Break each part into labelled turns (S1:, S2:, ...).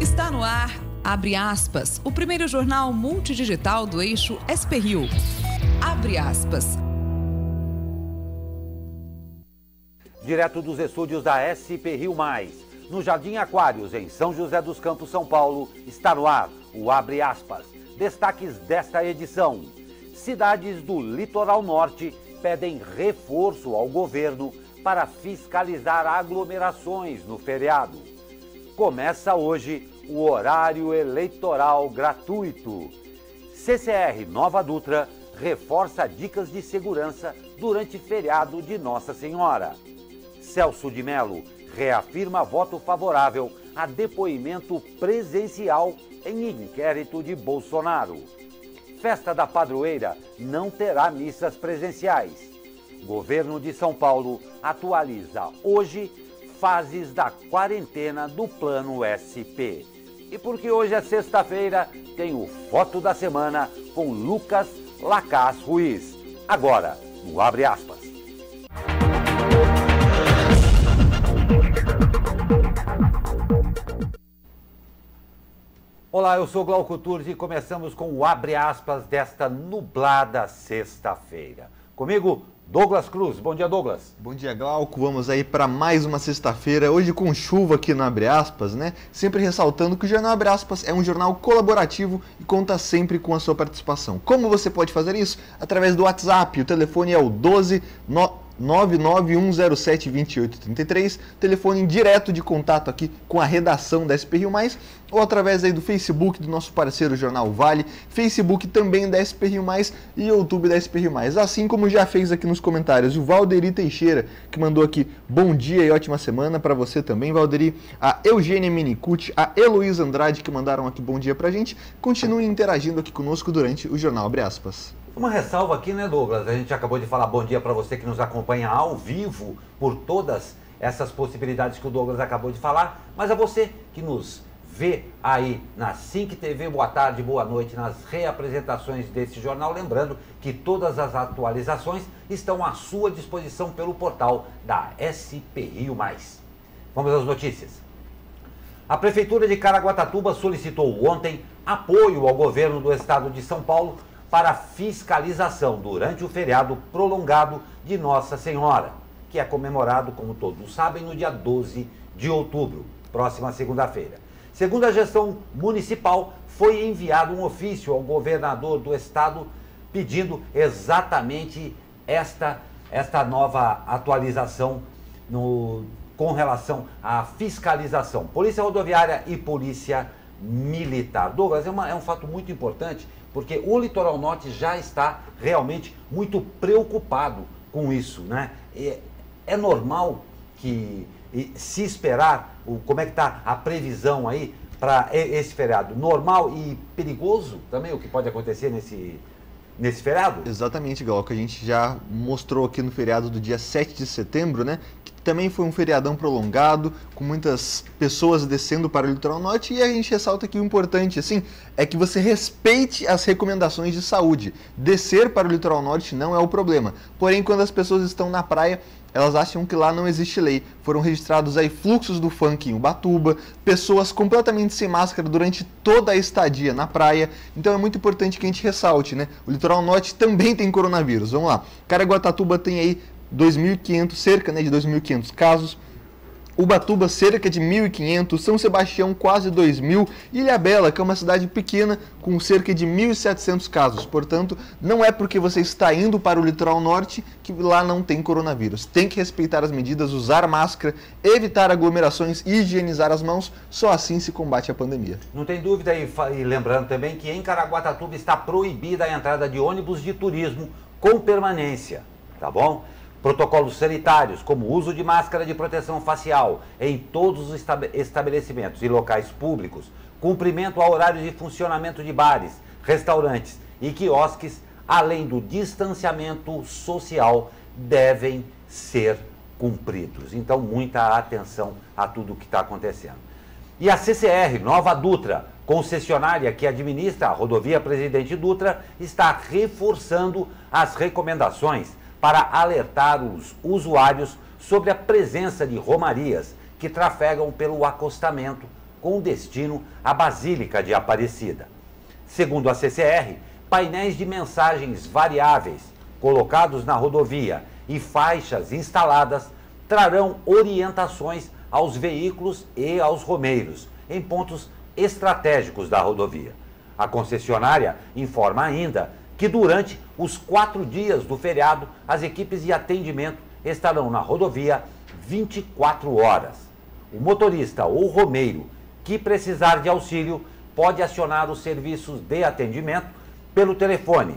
S1: Está no ar, abre aspas, o primeiro jornal multidigital do eixo SP-Rio. Abre aspas.
S2: Direto dos estúdios da SP-Rio+, no Jardim Aquários, em São José dos Campos, São Paulo, está no ar o Abre Aspas. Destaques desta edição. Cidades do litoral norte pedem reforço ao governo para fiscalizar aglomerações no feriado. Começa hoje o horário eleitoral gratuito. CCR Nova Dutra reforça dicas de segurança durante feriado de Nossa Senhora. Celso de Mello reafirma voto favorável a depoimento presencial em inquérito de Bolsonaro. Festa da Padroeira não terá missas presenciais. Governo de São Paulo atualiza hoje fases da quarentena do Plano SP. E porque hoje é sexta-feira, tem o Foto da Semana com Lucas Lacaz Ruiz. Agora, no Abre Aspas. Olá, eu sou Glauco Turzi e começamos com o Abre Aspas desta nublada sexta-feira. Comigo, Douglas Cruz. Bom dia, Douglas.
S3: Bom dia, Glauco. Vamos aí para mais uma sexta-feira, hoje com chuva aqui no Abre Aspas, né? Sempre ressaltando que o Jornal Abre Aspas é um jornal colaborativo e conta sempre com a sua participação. Como você pode fazer isso? Através do WhatsApp. O telefone é o 991072833, telefone direto de contato aqui com a redação da SP-Rio+, ou através aí do Facebook do nosso parceiro Jornal Vale, Facebook também da SP-Rio+, e YouTube da SP-Rio+. Assim como já fez aqui nos comentários o Valderi Teixeira, que mandou aqui bom dia e ótima semana para você também, Valderi, a Eugênia Minicucci, a Heloísa Andrade, que mandaram aqui bom dia pra gente. Continue interagindo aqui conosco durante o Jornal Abre Aspas.
S2: Uma ressalva aqui, né, Douglas? A gente acabou de falar bom dia para você que nos acompanha ao vivo por todas essas possibilidades que o Douglas acabou de falar, mas a você que nos vê aí na Sync TV, boa tarde, boa noite, nas reapresentações desse jornal. Lembrando que todas as atualizações estão à sua disposição pelo portal da SP-Rio+. Vamos às notícias. A Prefeitura de Caraguatatuba solicitou ontem apoio ao governo do estado de São Paulo para fiscalização durante o feriado prolongado de Nossa Senhora, que é comemorado, como todos sabem, no dia 12 de outubro, próxima segunda-feira. Segundo a gestão municipal, foi enviado um ofício ao governador do estado pedindo exatamente esta nova atualização com relação à fiscalização. Polícia Rodoviária e Polícia Militar. Douglas, é um fato muito importante, porque o litoral norte já está realmente muito preocupado com isso, né? É normal que se esperar, como é que está a previsão aí para esse feriado? Normal e perigoso também o que pode acontecer nesse feriado?
S3: Exatamente, Glauco. A gente já mostrou aqui no feriado do dia 7 de setembro, né? Também foi um feriadão prolongado, com muitas pessoas descendo para o litoral norte, e a gente ressalta que o importante, assim, é que você respeite as recomendações de saúde. Descer para o litoral norte não é o problema. Porém, quando as pessoas estão na praia, elas acham que lá não existe lei. Foram registrados aí fluxos do funk em Ubatuba, pessoas completamente sem máscara durante toda a estadia na praia. Então é muito importante que a gente ressalte, né? O litoral norte também tem coronavírus. Vamos lá. Caraguatatuba tem aí 2.500, cerca, né, de 2.500 casos. Ubatuba, cerca de 1.500, São Sebastião, quase 2.000, Ilhabela, que é uma cidade pequena, com cerca de 1.700 casos. Portanto, não é porque você está indo para o litoral norte que lá não tem coronavírus. Tem que respeitar as medidas, usar máscara, evitar aglomerações e higienizar as mãos, só assim se combate a pandemia.
S2: Não tem dúvida, e lembrando também que em Caraguatatuba está proibida a entrada de ônibus de turismo com permanência, tá bom? Protocolos sanitários, como o uso de máscara de proteção facial em todos os estabelecimentos e locais públicos, cumprimento ao horário de funcionamento de bares, restaurantes e quiosques, além do distanciamento social, devem ser cumpridos. Então, muita atenção a tudo o que está acontecendo. E a CCR Nova Dutra, concessionária que administra a rodovia Presidente Dutra, está reforçando as recomendações para alertar os usuários sobre a presença de romarias que trafegam pelo acostamento com destino à Basílica de Aparecida. Segundo a CCR, painéis de mensagens variáveis colocados na rodovia e faixas instaladas trarão orientações aos veículos e aos romeiros em pontos estratégicos da rodovia. A concessionária informa ainda que durante os 4 dias do feriado, as equipes de atendimento estarão na rodovia 24 horas. O motorista ou romeiro que precisar de auxílio pode acionar os serviços de atendimento pelo telefone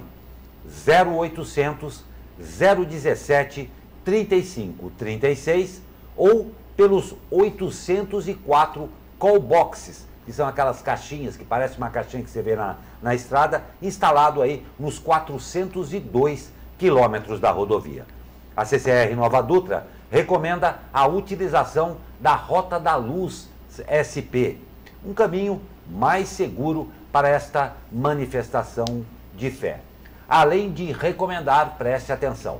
S2: 0800 017 3536 ou pelos 804 call boxes, que são aquelas caixinhas que parece uma caixinha que você vê na estrada, instalado aí nos 402 quilômetros da rodovia. A CCR Nova Dutra recomenda a utilização da Rota da Luz SP, um caminho mais seguro para esta manifestação de fé. Além de recomendar, preste atenção,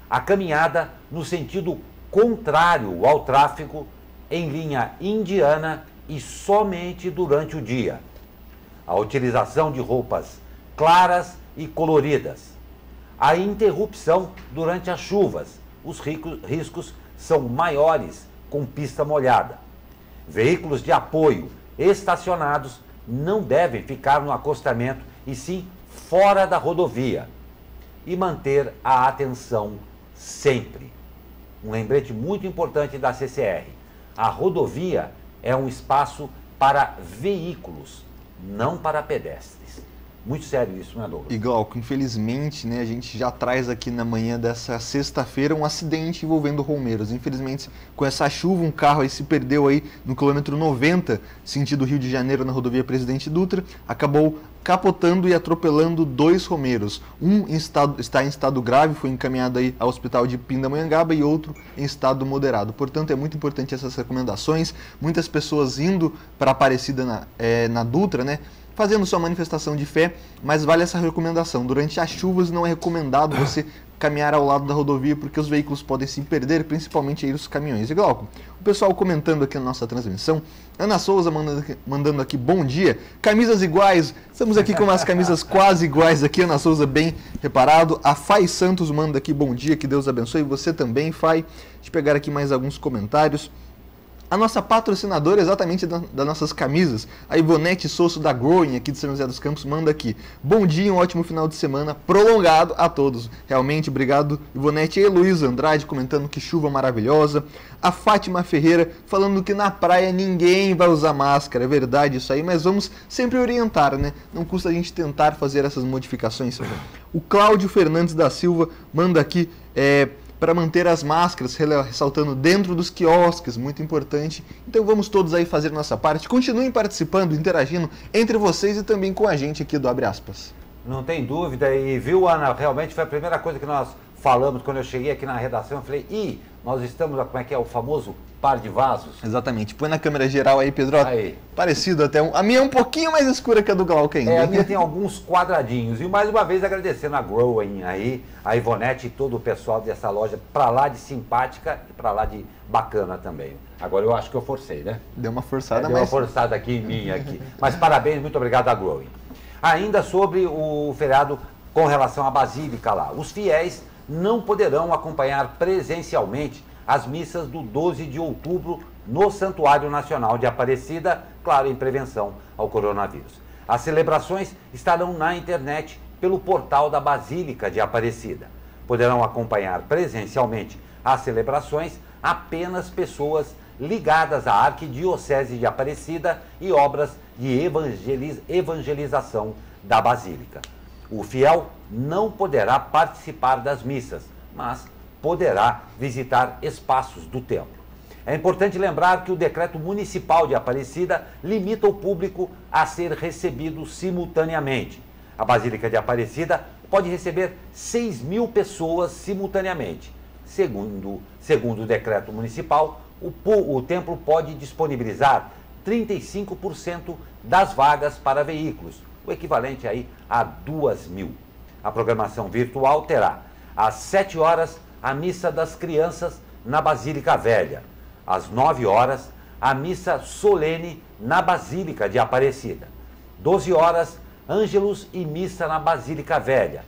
S2: a caminhada no sentido contrário ao tráfego em linha indiana e somente durante o dia. A utilização de roupas claras e coloridas. A interrupção durante as chuvas. Os riscos são maiores com pista molhada. Veículos de apoio estacionados não devem ficar no acostamento e sim fora da rodovia. E manter a atenção sempre. Um lembrete muito importante da CCR. A rodovia é um espaço para veículos, não para pedestres. Muito sério isso, né, Douglas?
S3: E Glauco, infelizmente, né, a gente já traz aqui na manhã dessa sexta-feira um acidente envolvendo romeiros. Infelizmente, com essa chuva, um carro aí se perdeu aí no quilômetro 90, sentido Rio de Janeiro, na rodovia Presidente Dutra, acabou capotando e atropelando 2 romeiros. Um está em estado grave, foi encaminhado aí ao hospital de Pindamonhangaba e outro em estado moderado. Portanto, é muito importante essas recomendações. Muitas pessoas indo para Aparecida na Dutra, né, fazendo sua manifestação de fé, mas vale essa recomendação. Durante as chuvas não é recomendado você caminhar ao lado da rodovia, porque os veículos podem se perder, principalmente aí os caminhões. E Glauco, o pessoal comentando aqui na nossa transmissão, Ana Souza mandando aqui bom dia, camisas iguais, estamos aqui com umas camisas quase iguais aqui, Ana Souza bem reparado, a Fai Santos manda aqui bom dia, que Deus abençoe, você também, Fai. Deixa eu pegar aqui mais alguns comentários. A nossa patrocinadora exatamente das nossas camisas, a Ivonete Souza da Growing, aqui de São José dos Campos, manda aqui. Bom dia, um ótimo final de semana, prolongado a todos. Realmente, obrigado, Ivonete. E a Heloísa Andrade comentando que chuva maravilhosa. A Fátima Ferreira falando que na praia ninguém vai usar máscara. É verdade isso aí, mas vamos sempre orientar, né? Não custa a gente tentar fazer essas modificações. O Cláudio Fernandes da Silva manda aqui... para manter as máscaras, ressaltando dentro dos quiosques, muito importante. Então vamos todos aí fazer nossa parte. Continuem participando, interagindo entre vocês e também com a gente aqui do Abre Aspas.
S2: Não tem dúvida, e viu, Ana, realmente foi a primeira coisa que nós falamos quando eu cheguei aqui na redação. Eu falei, nós estamos, como é que é, o famoso par de vasos?
S3: Exatamente. Põe na câmera geral aí, Pedro.
S2: Aí.
S3: Parecido até. A minha é um pouquinho mais escura que a do Glauco ainda.
S2: A minha tem alguns quadradinhos. E mais uma vez agradecendo a Growing aí, a Ivonete e todo o pessoal dessa loja, pra lá de simpática e pra lá de bacana também. Agora eu acho que eu forcei, né?
S3: Deu uma forçada,
S2: Deu uma forçada aqui em mim aqui. Mas parabéns, muito obrigado a Growing. Ainda sobre o feriado com relação à Basílica lá. Os fiéis não poderão acompanhar presencialmente as missas do 12 de outubro no Santuário Nacional de Aparecida, claro, em prevenção ao coronavírus. As celebrações estarão na internet pelo portal da Basílica de Aparecida. Poderão acompanhar presencialmente as celebrações apenas pessoas ligadas à Arquidiocese de Aparecida e obras de evangelização da Basílica. O fiel não poderá participar das missas, mas poderá visitar espaços do templo. É importante lembrar que o decreto municipal de Aparecida limita o público a ser recebido simultaneamente. A Basílica de Aparecida pode receber 6.000 pessoas simultaneamente. Segundo o decreto municipal, o templo pode disponibilizar 35% das vagas para veículos, o equivalente aí a 2.000. A programação virtual terá às 7 horas a missa das crianças na Basílica Velha, às 9 horas a missa solene na Basílica de Aparecida. 12 horas, Ângelus e missa na Basílica Velha.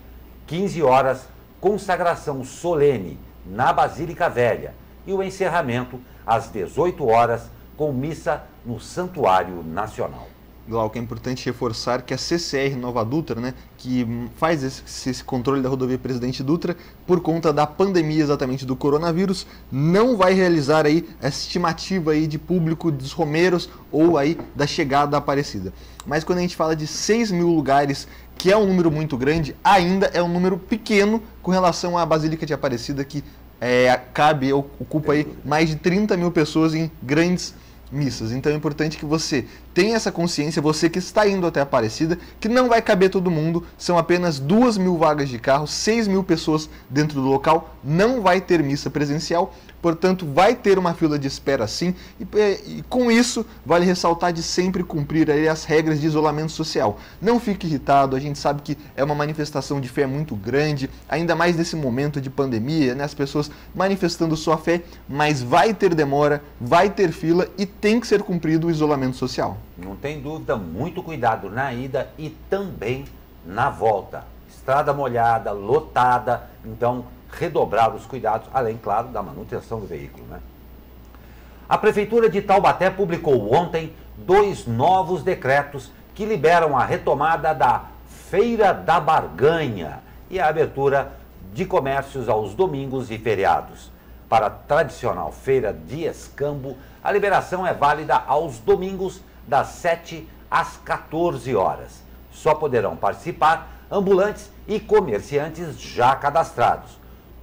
S2: 15 horas, consagração solene na Basílica Velha. E o encerramento às 18 horas, com missa no Santuário Nacional.
S3: Glauco, é importante reforçar que a CCR Nova Dutra, né, que faz esse controle da rodovia Presidente Dutra, por conta da pandemia exatamente do coronavírus, não vai realizar aí essa estimativa aí de público dos romeros ou aí da chegada da Aparecida. Mas quando a gente fala de 6 mil lugares, que é um número muito grande, ainda é um número pequeno com relação à Basílica de Aparecida, que ocupa aí mais de 30 mil pessoas em grandes missas. Então é importante que você tenha essa consciência, você que está indo até Aparecida, que não vai caber todo mundo, são apenas 2 mil vagas de carro, 6 mil pessoas dentro do local, não vai ter missa presencial, portanto vai ter uma fila de espera sim, e com isso vale ressaltar de sempre cumprir aí as regras de isolamento social. Não fique irritado, a gente sabe que é uma manifestação de fé muito grande, ainda mais nesse momento de pandemia, né, as pessoas manifestando sua fé, mas vai ter demora, vai ter fila e tem que ser cumprido o isolamento social.
S2: Não tem dúvida, muito cuidado na ida e também na volta. Estrada molhada, lotada, então redobrar os cuidados, além, claro, da manutenção do veículo, né? A Prefeitura de Taubaté publicou ontem 2 novos decretos que liberam a retomada da Feira da Barganha e a abertura de comércios aos domingos e feriados. Para a tradicional feira de escambo, a liberação é válida aos domingos das 7 às 14 horas. Só poderão participar ambulantes e comerciantes já cadastrados.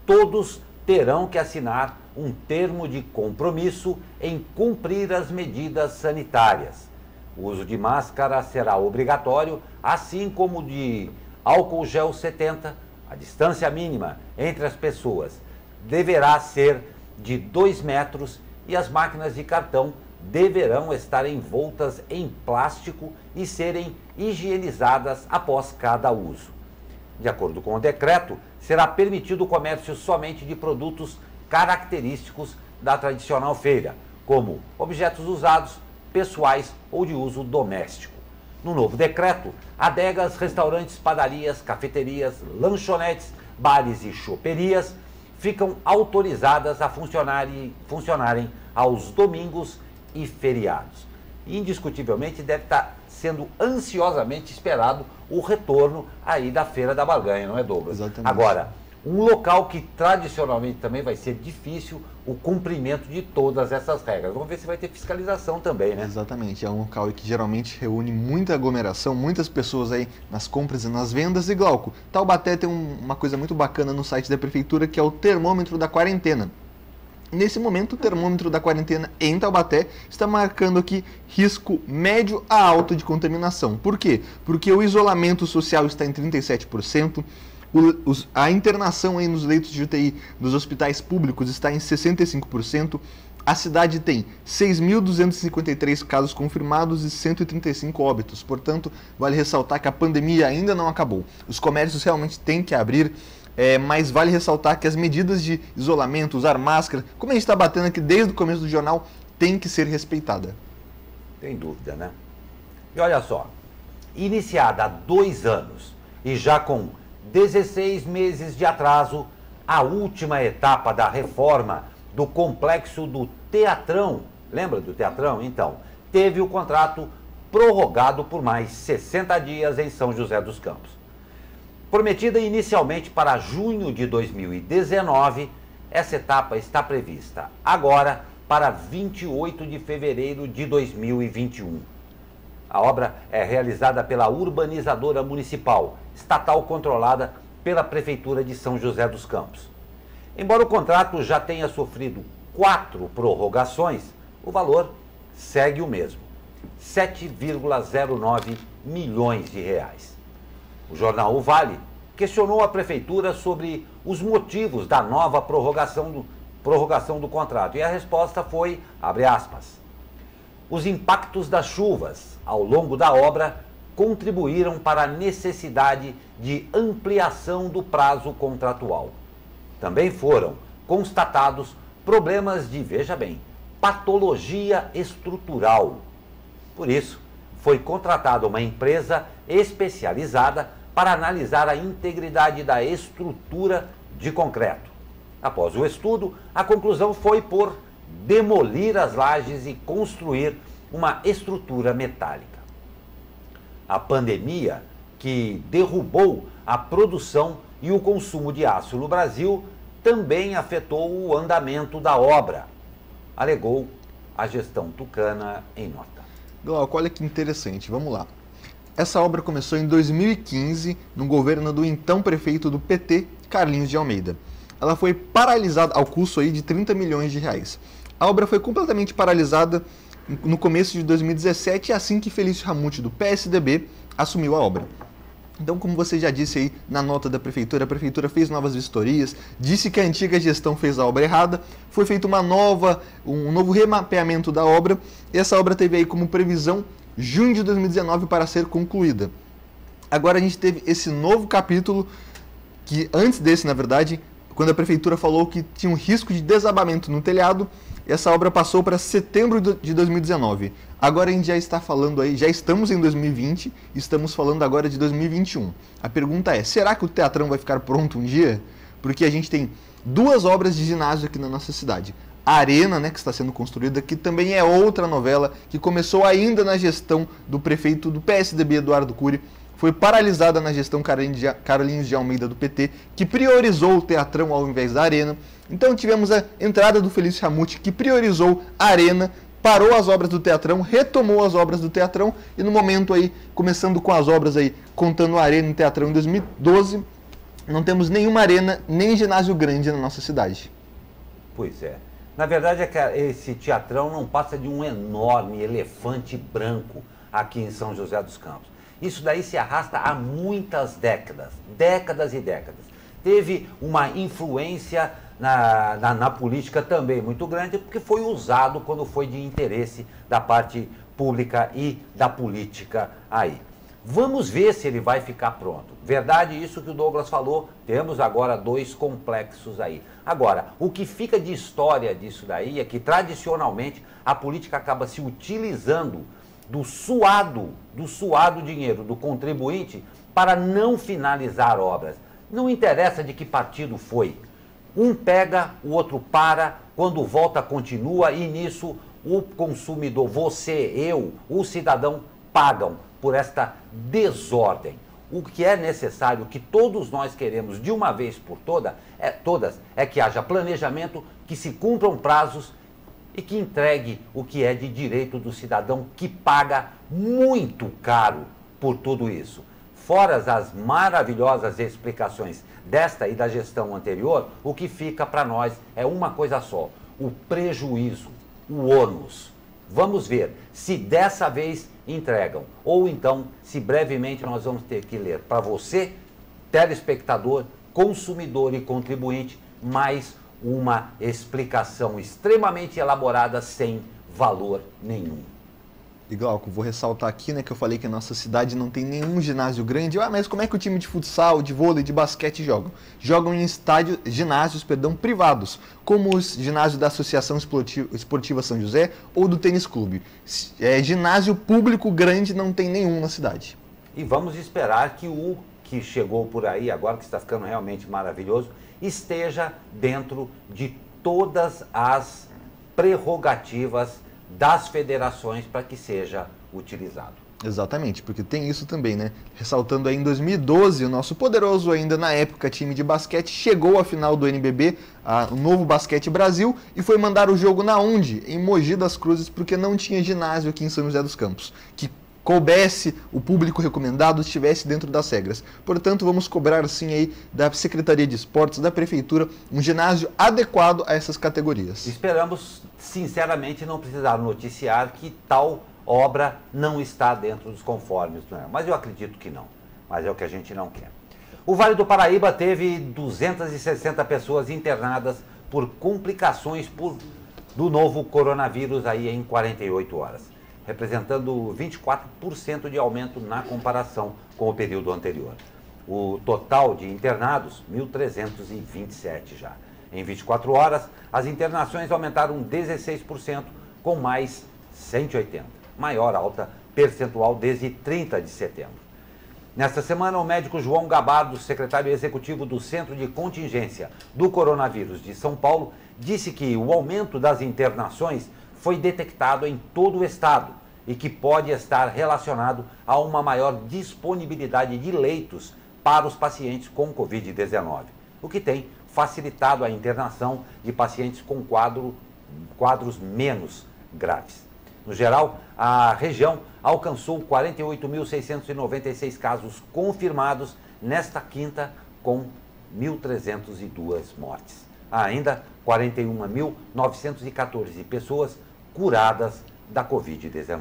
S2: Todos terão que assinar um termo de compromisso em cumprir as medidas sanitárias. O uso de máscara será obrigatório, assim como de álcool gel 70. A distância mínima entre as pessoas deverá ser de 2 metros e as máquinas de cartão deverão estar envoltas em plástico e serem higienizadas após cada uso. De acordo com o decreto, será permitido o comércio somente de produtos característicos da tradicional feira, como objetos usados, pessoais ou de uso doméstico. No novo decreto, adegas, restaurantes, padarias, cafeterias, lanchonetes, bares e choperias ficam autorizadas a funcionarem aos domingos e feriados. Indiscutivelmente deve estar sendo ansiosamente esperado o retorno aí da Feira da Barganha, não é, Douglas?
S3: Exatamente.
S2: Agora, um local que tradicionalmente também vai ser difícil o cumprimento de todas essas regras. Vamos ver se vai ter fiscalização também, né?
S3: Exatamente, é um local que geralmente reúne muita aglomeração, muitas pessoas aí nas compras e nas vendas. E Glauco, Taubaté tem uma coisa muito bacana no site da Prefeitura, que é o termômetro da quarentena. Nesse momento, o termômetro da quarentena em Taubaté está marcando aqui risco médio a alto de contaminação. Por quê? Porque o isolamento social está em 37%, a internação aí nos leitos de UTI dos hospitais públicos está em 65%, a cidade tem 6.253 casos confirmados e 135 óbitos. Portanto, vale ressaltar que a pandemia ainda não acabou. Os comércios realmente têm que abrir. Mas vale ressaltar que as medidas de isolamento, usar máscara, como a gente está batendo aqui desde o começo do jornal, tem que ser respeitada.
S2: Tem dúvida, né? E olha só, iniciada há 2 anos e já com 16 meses de atraso, a última etapa da reforma do complexo do Teatrão, lembra do Teatrão? Então, teve o contrato prorrogado por mais 60 dias em São José dos Campos. Prometida inicialmente para junho de 2019, essa etapa está prevista agora para 28 de fevereiro de 2021. A obra é realizada pela urbanizadora municipal, estatal controlada pela Prefeitura de São José dos Campos. Embora o contrato já tenha sofrido 4 prorrogações, o valor segue o mesmo, 7,09 milhões de reais. O jornal O Vale questionou a Prefeitura sobre os motivos da nova prorrogação do contrato. E a resposta foi, abre aspas, os impactos das chuvas ao longo da obra contribuíram para a necessidade de ampliação do prazo contratual. Também foram constatados problemas de, veja bem, patologia estrutural. Por isso, foi contratada uma empresa especializada para analisar a integridade da estrutura de concreto. Após o estudo, a conclusão foi por demolir as lajes e construir uma estrutura metálica. A pandemia, que derrubou a produção e o consumo de aço no Brasil, também afetou o andamento da obra, alegou a gestão tucana em nota.
S3: Glauco, olha que interessante, vamos lá. Essa obra começou em 2015, no governo do então prefeito do PT, Carlinhos de Almeida. Ela foi paralisada ao custo aí de 30 milhões de reais. A obra foi completamente paralisada no começo de 2017, assim que Felício Ramute, do PSDB, assumiu a obra. Então, como você já disse aí na nota da prefeitura, a prefeitura fez novas vistorias, disse que a antiga gestão fez a obra errada, foi feito um novo remapeamento da obra, e essa obra teve aí como previsão junho de 2019 para ser concluída. Agora a gente teve esse novo capítulo, que antes desse, na verdade, quando a prefeitura falou que tinha um risco de desabamento no telhado, essa obra passou para setembro de 2019. Agora a gente já está falando aí, já estamos em 2020, estamos falando agora de 2021. A pergunta é, será que o Teatrão vai ficar pronto um dia? Porque a gente tem duas obras de ginásio aqui na nossa cidade. A Arena, né, que está sendo construída, que também é outra novela, que começou ainda na gestão do prefeito do PSDB, Eduardo Cury, foi paralisada na gestão Carlinhos de Almeida do PT, que priorizou o Teatrão ao invés da Arena. Então tivemos a entrada do Felício Ramute, que priorizou a Arena, parou as obras do Teatrão, retomou as obras do Teatrão, e no momento aí, começando com as obras aí, contando a Arena e o Teatrão em 2012, não temos nenhuma arena, nem ginásio grande na nossa cidade.
S2: Pois é. Na verdade é que esse Teatrão não passa de um enorme elefante branco aqui em São José dos Campos. Isso daí se arrasta há muitas décadas, décadas e décadas. Teve uma influência na política também muito grande, porque foi usado quando foi de interesse da parte pública e da política aí. Vamos ver se ele vai ficar pronto. Verdade isso que o Douglas falou, temos agora dois complexos aí. Agora, o que fica de história disso daí é que tradicionalmente a política acaba se utilizando do suado dinheiro do contribuinte para não finalizar obras. Não interessa de que partido foi. Um pega, o outro para, quando volta continua, e nisso o consumidor, você, eu, o cidadão pagam por esta desordem. O que é necessário, que todos nós queremos de uma vez por todas, é que haja planejamento, que se cumpram prazos e que entregue o que é de direito do cidadão, que paga muito caro por tudo isso. Fora as maravilhosas explicações desta e da gestão anterior, o que fica para nós é uma coisa só: o prejuízo, o ônus. Vamos ver se dessa vez entregam, ou então se brevemente nós vamos ter que ler para você, telespectador, consumidor e contribuinte, mais uma explicação extremamente elaborada sem valor nenhum.
S3: E Glauco, vou ressaltar aqui, né, que eu falei que a nossa cidade não tem nenhum ginásio grande. Mas como é que o time de futsal, de vôlei, de basquete jogam? Jogam em ginásios privados, como os ginásios da Associação Esportiva São José ou do Tênis Clube. Ginásio público grande não tem nenhum na cidade.
S2: E vamos esperar que o que chegou por aí, agora que está ficando realmente maravilhoso, esteja dentro de todas as prerrogativas das federações para que seja utilizado.
S3: Exatamente, porque tem isso também, né? Ressaltando aí, em 2012, o nosso poderoso ainda na época time de basquete chegou à final do NBB, o Novo Basquete Brasil, e foi mandar o jogo na onde? Em Mogi das Cruzes, porque não tinha ginásio aqui em São José dos Campos, que coubesse o público recomendado, estivesse dentro das regras. Portanto, vamos cobrar sim aí da Secretaria de Esportes, da Prefeitura, um ginásio adequado a essas categorias.
S2: Esperamos, sinceramente, não precisar noticiar que tal obra não está dentro dos conformes, não é? Mas eu acredito que não, mas é o que a gente não quer. O Vale do Paraíba teve 260 pessoas internadas por complicações do novo coronavírus aí em 48 horas. Representando 24% de aumento na comparação com o período anterior. O total de internados, 1.327 já. Em 24 horas, as internações aumentaram 16%, com mais 180, maior alta percentual desde 30 de setembro. Nesta semana, o médico João Gabardo, secretário executivo do Centro de Contingência do Coronavírus de São Paulo, disse que o aumento das internações foi detectado em todo o estado e que pode estar relacionado a uma maior disponibilidade de leitos para os pacientes com Covid-19, o que tem facilitado a internação de pacientes com quadros menos graves. No geral, a região alcançou 48.696 casos confirmados nesta quinta, com 1.302 mortes. Há ainda 41.914 pessoas curadas da Covid-19.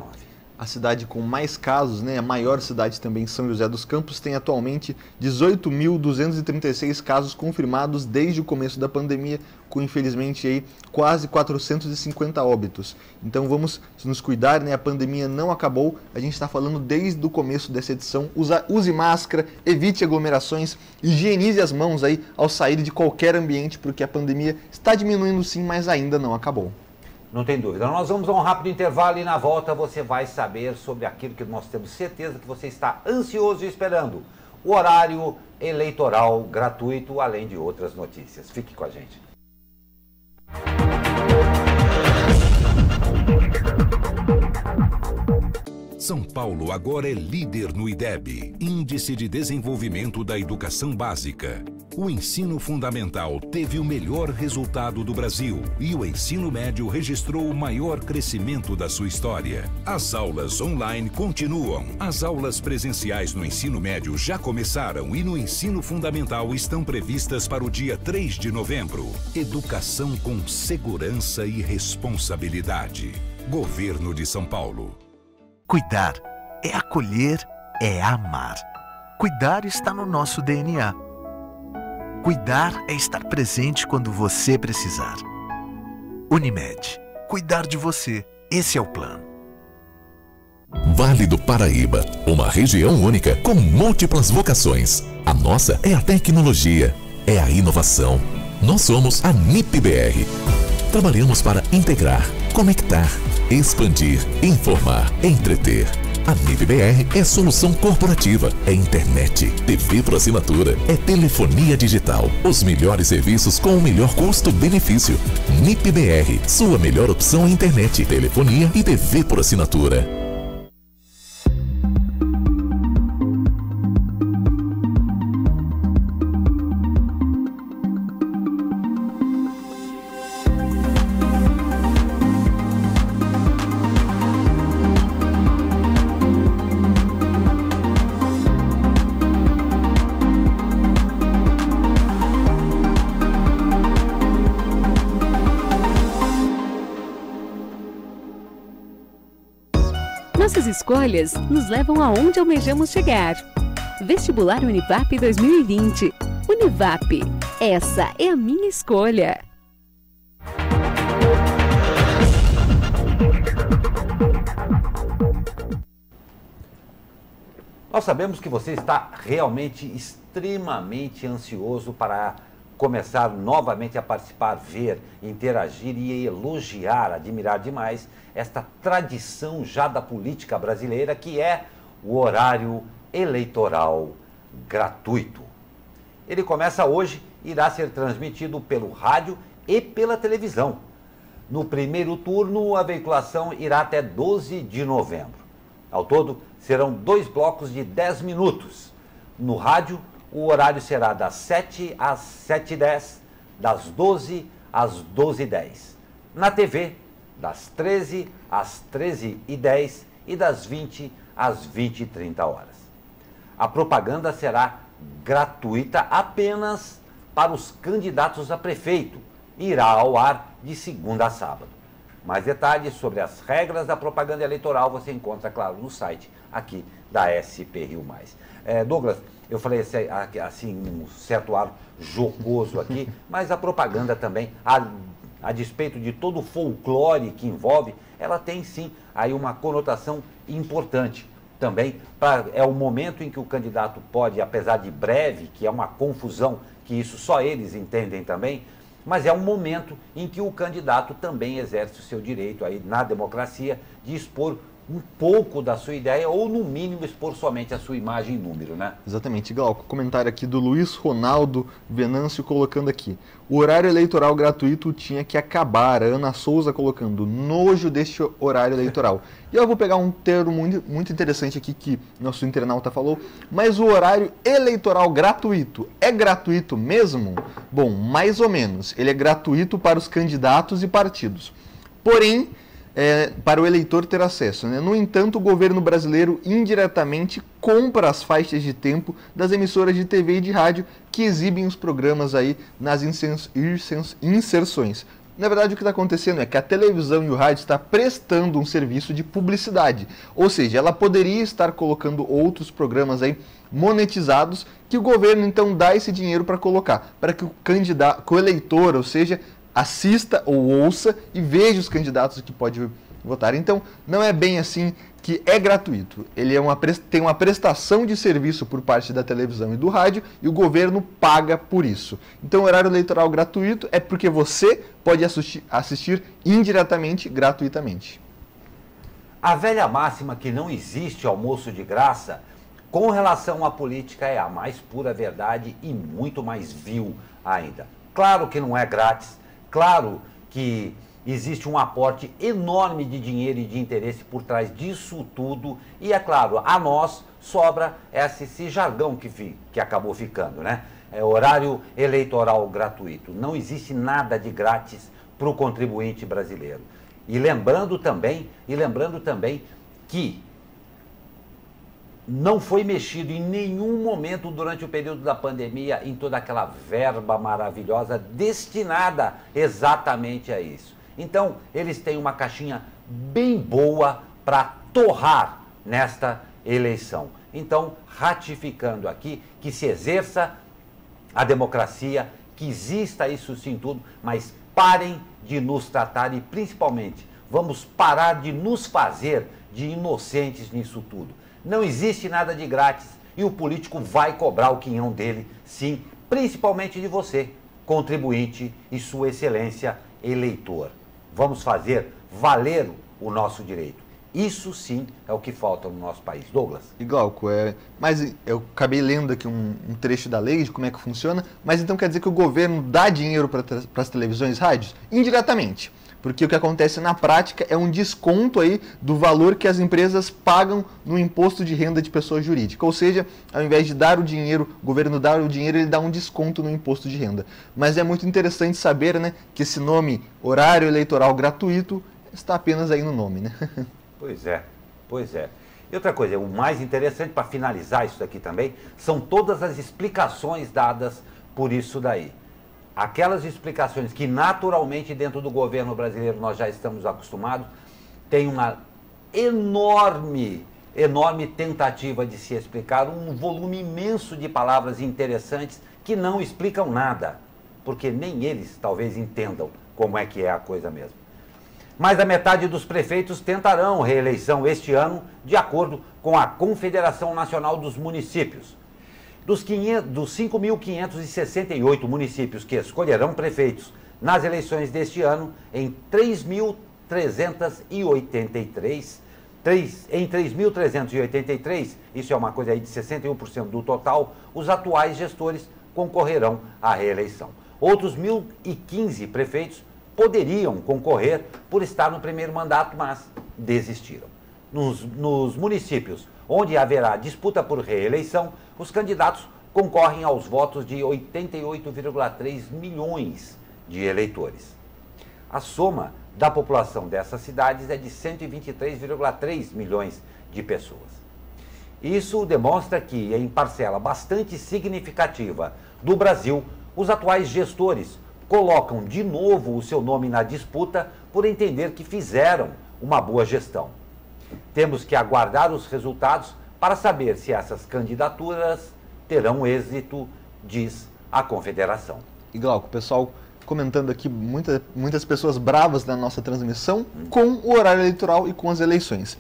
S3: A cidade com mais casos, né, a maior cidade também, São José dos Campos, tem atualmente 18.236 casos confirmados desde o começo da pandemia, com infelizmente aí quase 450 óbitos. Então vamos nos cuidar, né? A pandemia não acabou, a gente está falando desde o começo dessa edição. Use máscara, evite aglomerações, higienize as mãos aí ao sair de qualquer ambiente, porque a pandemia está diminuindo sim, mas ainda não acabou.
S2: Não tem dúvida. Nós vamos a um rápido intervalo e na volta você vai saber sobre aquilo que nós temos certeza que você está ansioso e esperando. O horário eleitoral gratuito, além de outras notícias. Fique com a gente.
S4: São Paulo agora é líder no IDEB, Índice de Desenvolvimento da Educação Básica. O ensino fundamental teve o melhor resultado do Brasil e o ensino médio registrou o maior crescimento da sua história. As aulas online continuam. As aulas presenciais no ensino médio já começaram e no ensino fundamental estão previstas para o dia 3 de novembro. Educação com segurança e responsabilidade. Governo de São Paulo.
S5: Cuidar é acolher, é amar. Cuidar está no nosso DNA. Cuidar é estar presente quando você precisar. Unimed. Cuidar de você. Esse é o plano.
S6: Vale do Paraíba. Uma região única com múltiplas vocações. A nossa é a tecnologia. É a inovação. Nós somos a NIP-BR. Trabalhamos para integrar, conectar, expandir, informar, entreter. A NIP-BR é solução corporativa, é internet, TV por assinatura, é telefonia digital. Os melhores serviços com o melhor custo-benefício. NIP-BR, sua melhor opção em internet, telefonia e TV por assinatura.
S7: Nossas escolhas nos levam aonde almejamos chegar. Vestibular Univap 2020. Univap. Essa é a minha escolha.
S2: Nós sabemos que você está realmente extremamente ansioso para começar novamente a participar, ver, interagir e elogiar, admirar demais esta tradição já da política brasileira, que é o horário eleitoral gratuito. Ele começa hoje e irá ser transmitido pelo rádio e pela televisão. No primeiro turno, a veiculação irá até 12 de novembro. Ao todo, serão 2 blocos de 10 minutos. No rádio, o horário será das 7 às 7h10, das 12 às 12h10. Na TV, das 13 às 13h10 e das 20 às 20h30. A propaganda será gratuita apenas para os candidatos a prefeito e irá ao ar de segunda a sábado. Mais detalhes sobre as regras da propaganda eleitoral você encontra, claro, no site aqui da SP Rio Mais. Douglas, eu falei assim, um certo ar jocoso aqui, mas a propaganda também, a despeito de todo o folclore que envolve, ela tem sim aí uma conotação importante. Também é o momento em que o candidato pode, apesar de breve, que é uma confusão, que isso só eles entendem também, mas é um momento em que o candidato também exerce o seu direito aí na democracia de expor um pouco da sua ideia ou, no mínimo, expor somente a sua imagem e número, né?
S3: Exatamente, Glauco. Comentário aqui do Luiz Ronaldo Venâncio colocando aqui. O horário eleitoral gratuito tinha que acabar. A Ana Souza colocando nojo deste horário eleitoral. E eu vou pegar um termo muito interessante aqui que nosso internauta falou. Mas o horário eleitoral gratuito é gratuito mesmo? Bom, mais ou menos. Ele é gratuito para os candidatos e partidos. Porém, para o eleitor ter acesso, né? No entanto, o governo brasileiro indiretamente compra as faixas de tempo das emissoras de TV e de rádio que exibem os programas aí nas inserções. Na verdade, o que está acontecendo é que a televisão e o rádio está prestando um serviço de publicidade, ou seja, ela poderia estar colocando outros programas aí monetizados que o governo então dá esse dinheiro para colocar, para que o eleitor, ou seja, assista ou ouça e veja os candidatos que pode votar. Então, não é bem assim que é gratuito. Ele tem uma prestação de serviço por parte da televisão e do rádio e o governo paga por isso. Então, o horário eleitoral gratuito é porque você pode assistir indiretamente, gratuitamente.
S2: A velha máxima que não existe almoço de graça, com relação à política, é a mais pura verdade e muito mais vil ainda. Claro que não é grátis. Claro que existe um aporte enorme de dinheiro e de interesse por trás disso tudo e, é claro, a nós sobra esse jargão que acabou ficando, né? É horário eleitoral gratuito. Não existe nada de grátis para o contribuinte brasileiro. E lembrando também que não foi mexido em nenhum momento durante o período da pandemia em toda aquela verba maravilhosa destinada exatamente a isso. Então, eles têm uma caixinha bem boa para torrar nesta eleição. Então, ratificando aqui que se exerça a democracia, que exista isso sim tudo, mas parem de nos tratar e, principalmente, vamos parar de nos fazer de inocentes nisso tudo. Não existe nada de grátis e o político vai cobrar o quinhão dele, sim, principalmente de você, contribuinte e sua excelência eleitor. Vamos fazer valer o nosso direito. Isso sim é o que falta no nosso país. Douglas?
S3: E Glauco, mas eu acabei lendo aqui um trecho da lei de como é que funciona, mas então quer dizer que o governo dá dinheiro para as televisões e rádios? Indiretamente. Porque o que acontece na prática é um desconto aí do valor que as empresas pagam no imposto de renda de pessoa jurídica. Ou seja, ao invés de dar o dinheiro, o governo dar o dinheiro, ele dá um desconto no imposto de renda. Mas é muito interessante saber, né, que esse nome, horário eleitoral gratuito, está apenas aí no nome, né?
S2: Pois é. E outra coisa, o mais interessante para finalizar isso daqui também, são todas as explicações dadas por isso daí. Aquelas explicações que naturalmente dentro do governo brasileiro nós já estamos acostumados, tem uma enorme tentativa de se explicar, um volume imenso de palavras interessantes que não explicam nada, porque nem eles talvez entendam como é que é a coisa mesmo. Mais da metade dos prefeitos tentarão reeleição este ano, de acordo com a Confederação Nacional dos Municípios. Dos 5.568 municípios que escolherão prefeitos nas eleições deste ano, em 3.383, isso é uma coisa aí de 61% do total, os atuais gestores concorrerão à reeleição. Outros 1.015 prefeitos poderiam concorrer por estar no primeiro mandato, mas desistiram. Nos municípios onde haverá disputa por reeleição, os candidatos concorrem aos votos de 88,3 milhões de eleitores. A soma da população dessas cidades é de 123,3 milhões de pessoas. Isso demonstra que, em parcela bastante significativa do Brasil, os atuais gestores colocam de novo o seu nome na disputa por entender que fizeram uma boa gestão. Temos que aguardar os resultados para saber se essas candidaturas terão êxito, diz a Confederação.
S3: E Glauco, pessoal comentando aqui, muitas pessoas bravas na nossa transmissão com o horário eleitoral e com as eleições.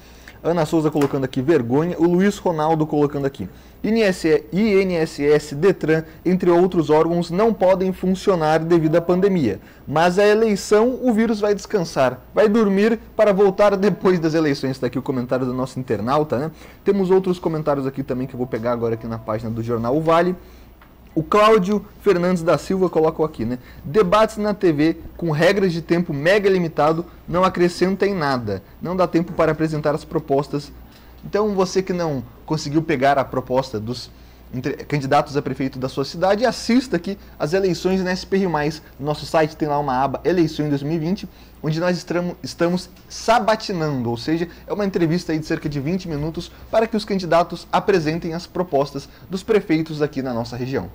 S3: Ana Souza colocando aqui vergonha. O Luiz Ronaldo colocando aqui. INSS, Detran, entre outros órgãos, não podem funcionar devido à pandemia. Mas a eleição, o vírus vai descansar. Vai dormir para voltar depois das eleições. Está aqui o comentário do nosso internauta, né? Temos outros comentários aqui também que eu vou pegar agora aqui na página do Jornal O Vale. O Cláudio Fernandes da Silva colocou aqui, né? Debates na TV com regras de tempo mega limitado não acrescentam em nada. Não dá tempo para apresentar as propostas. Então, você que não conseguiu pegar a proposta dos candidatos a prefeito da sua cidade, assista aqui as eleições na SPRI+. No nosso site tem lá uma aba Eleições 2020, onde nós estamos sabatinando, ou seja, é uma entrevista aí de cerca de 20 minutos para que os candidatos apresentem as propostas dos prefeitos aqui na nossa região.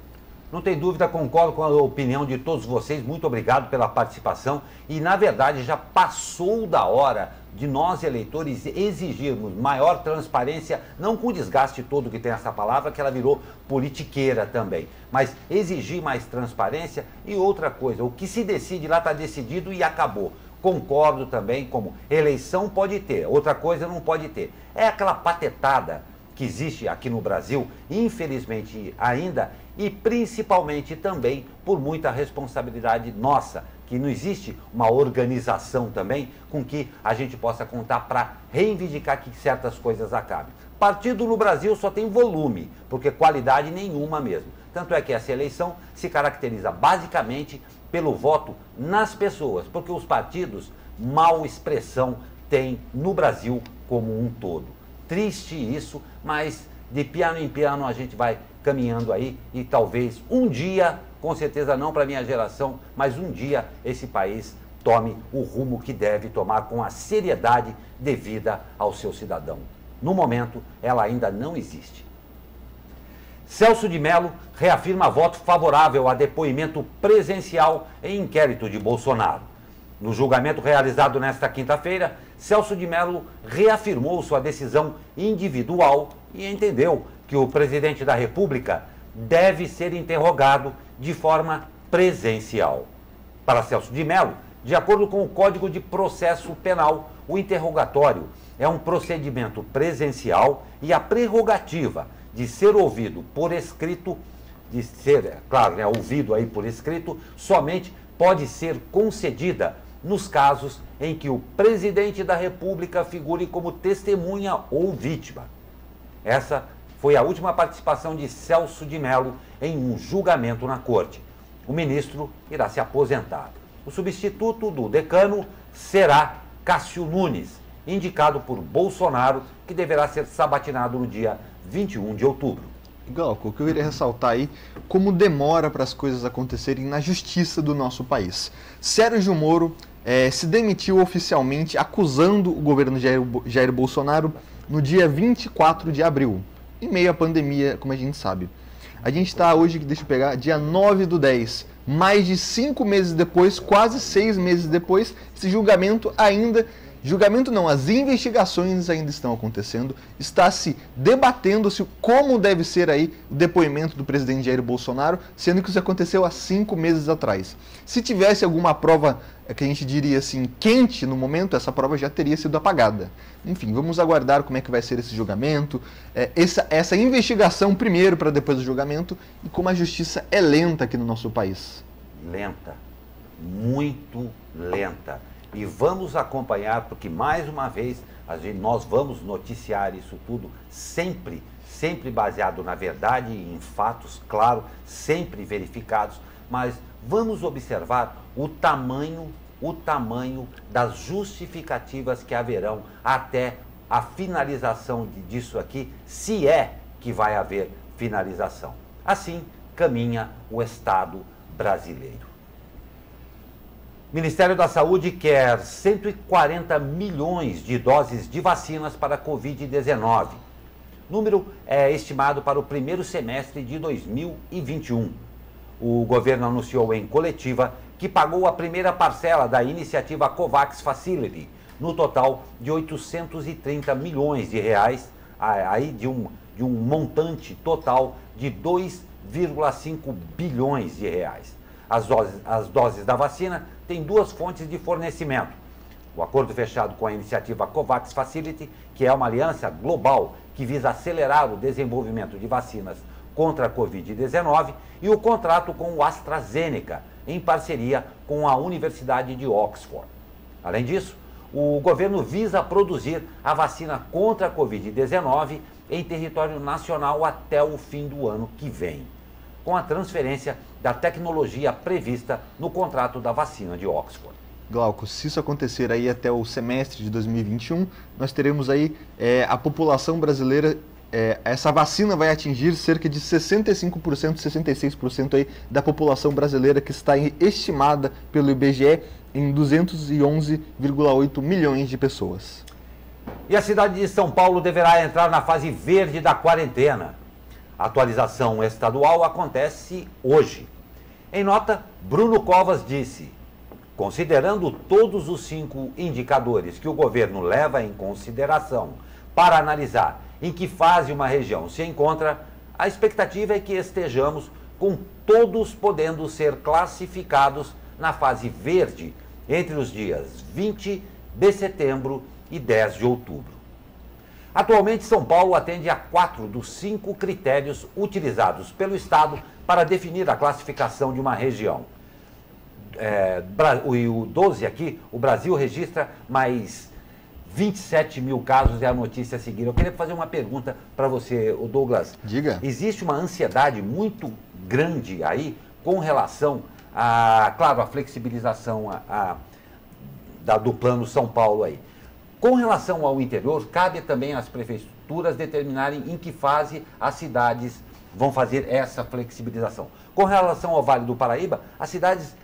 S2: Não tem dúvida, concordo com a opinião de todos vocês, muito obrigado pela participação e, na verdade, já passou da hora de nós, eleitores, exigirmos maior transparência, não com o desgaste todo que tem essa palavra, que ela virou politiqueira também, mas exigir mais transparência e outra coisa, o que se decide lá está decidido e acabou. Concordo também, como eleição pode ter, outra coisa não pode ter. É aquela patetada que existe aqui no Brasil, infelizmente ainda, e principalmente também por muita responsabilidade nossa, que não existe uma organização também com que a gente possa contar para reivindicar que certas coisas acabem. Partido no Brasil só tem volume, porque qualidade nenhuma mesmo. Tanto é que essa eleição se caracteriza basicamente pelo voto nas pessoas, porque os partidos mal expressão têm no Brasil como um todo. Triste isso, mas de piano em piano a gente vai caminhando aí e talvez um dia, com certeza não para minha geração, mas um dia esse país tome o rumo que deve tomar com a seriedade devida ao seu cidadão. No momento, ela ainda não existe. Celso de Mello reafirma voto favorável a depoimento presencial em inquérito de Bolsonaro. No julgamento realizado nesta quinta-feira, Celso de Mello reafirmou sua decisão individual e entendeu que o presidente da República deve ser interrogado de forma presencial. Para Celso de Mello, de acordo com o Código de Processo Penal, o interrogatório é um procedimento presencial e a prerrogativa de ser ouvido por escrito, de ser, claro, né, ouvido aí por escrito, somente pode ser concedida nos casos em que o presidente da República figure como testemunha ou vítima. Essa foi a última participação de Celso de Mello em um julgamento na corte. O ministro irá se aposentar. O substituto do decano será Cássio Nunes, indicado por Bolsonaro, que deverá ser sabatinado no dia 21 de outubro.
S3: Glauco, o que eu queria ressaltar aí, como demora para as coisas acontecerem na justiça do nosso país. Sérgio Moro se demitiu oficialmente, acusando o governo Jair Bolsonaro no dia 24 de abril, em meio à pandemia, como a gente sabe. A gente está hoje, deixa eu pegar, dia 9/10, mais de 5 meses depois, quase 6 meses depois, esse julgamento ainda... Julgamento não, as investigações ainda estão acontecendo, está se debatendo-se como deve ser aí o depoimento do presidente Jair Bolsonaro, sendo que isso aconteceu há 5 meses atrás. Se tivesse alguma prova, que a gente diria assim, quente no momento, essa prova já teria sido apagada. Enfim, vamos aguardar como é que vai ser esse julgamento, essa investigação primeiro para depois do julgamento, e como a justiça é lenta aqui no nosso país.
S2: Lenta, muito lenta. E vamos acompanhar, porque mais uma vez nós vamos noticiar isso tudo sempre baseado na verdade e em fatos, claro, sempre verificados, mas vamos observar o tamanho das justificativas que haverão até a finalização disso aqui, se é que vai haver finalização. Assim caminha o Estado brasileiro. O Ministério da Saúde quer 140 milhões de doses de vacinas para a Covid-19. O número é estimado para o primeiro semestre de 2021. O governo anunciou em coletiva que pagou a primeira parcela da iniciativa COVAX Facility, no total de 830 milhões de reais, aí de um montante total de 2,5 bilhões de reais. As doses da vacina têm duas fontes de fornecimento. O acordo fechado com a iniciativa COVAX Facility, que é uma aliança global que visa acelerar o desenvolvimento de vacinas contra a Covid-19, e o contrato com o AstraZeneca, em parceria com a Universidade de Oxford. Além disso, o governo visa produzir a vacina contra a Covid-19 em território nacional até o fim do ano que vem, com a transferência da tecnologia prevista no contrato da vacina de Oxford.
S3: Glauco, se isso acontecer aí até o semestre de 2021, nós teremos aí a população brasileira, essa vacina vai atingir cerca de 65%, 66% aí da população brasileira, que está estimada pelo IBGE em 211,8 milhões de pessoas.
S2: E a cidade de São Paulo deverá entrar na fase verde da quarentena. A atualização estadual acontece hoje. Em nota, Bruno Covas disse: considerando todos os 5 indicadores que o governo leva em consideração para analisar em que fase uma região se encontra, a expectativa é que estejamos com todos podendo ser classificados na fase verde entre os dias 20 de setembro e 10 de outubro. Atualmente, São Paulo atende a 4 dos 5 critérios utilizados pelo Estado para definir a classificação de uma região. O 12 aqui, o Brasil registra mais 27 mil casos, é a notícia a seguir. Eu queria fazer uma pergunta para você, Douglas.
S3: Diga.
S2: Existe uma ansiedade muito grande aí com relação a, claro, a flexibilização do Plano São Paulo aí. Com relação ao interior, cabe também às prefeituras determinarem em que fase as cidades vão fazer essa flexibilização. Com relação ao Vale do Paraíba,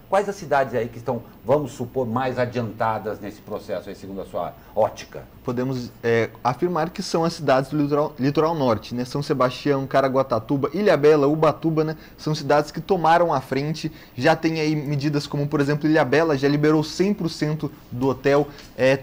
S2: quais as cidades aí que estão, vamos supor, mais adiantadas nesse processo aí, segundo a sua ótica?
S3: Podemos afirmar que são as cidades do litoral norte, né? São Sebastião, Caraguatatuba, Ilhabela, Ubatuba, né? São cidades que tomaram a frente, já tem aí medidas como, por exemplo, Ilhabela já liberou 100% do hotel.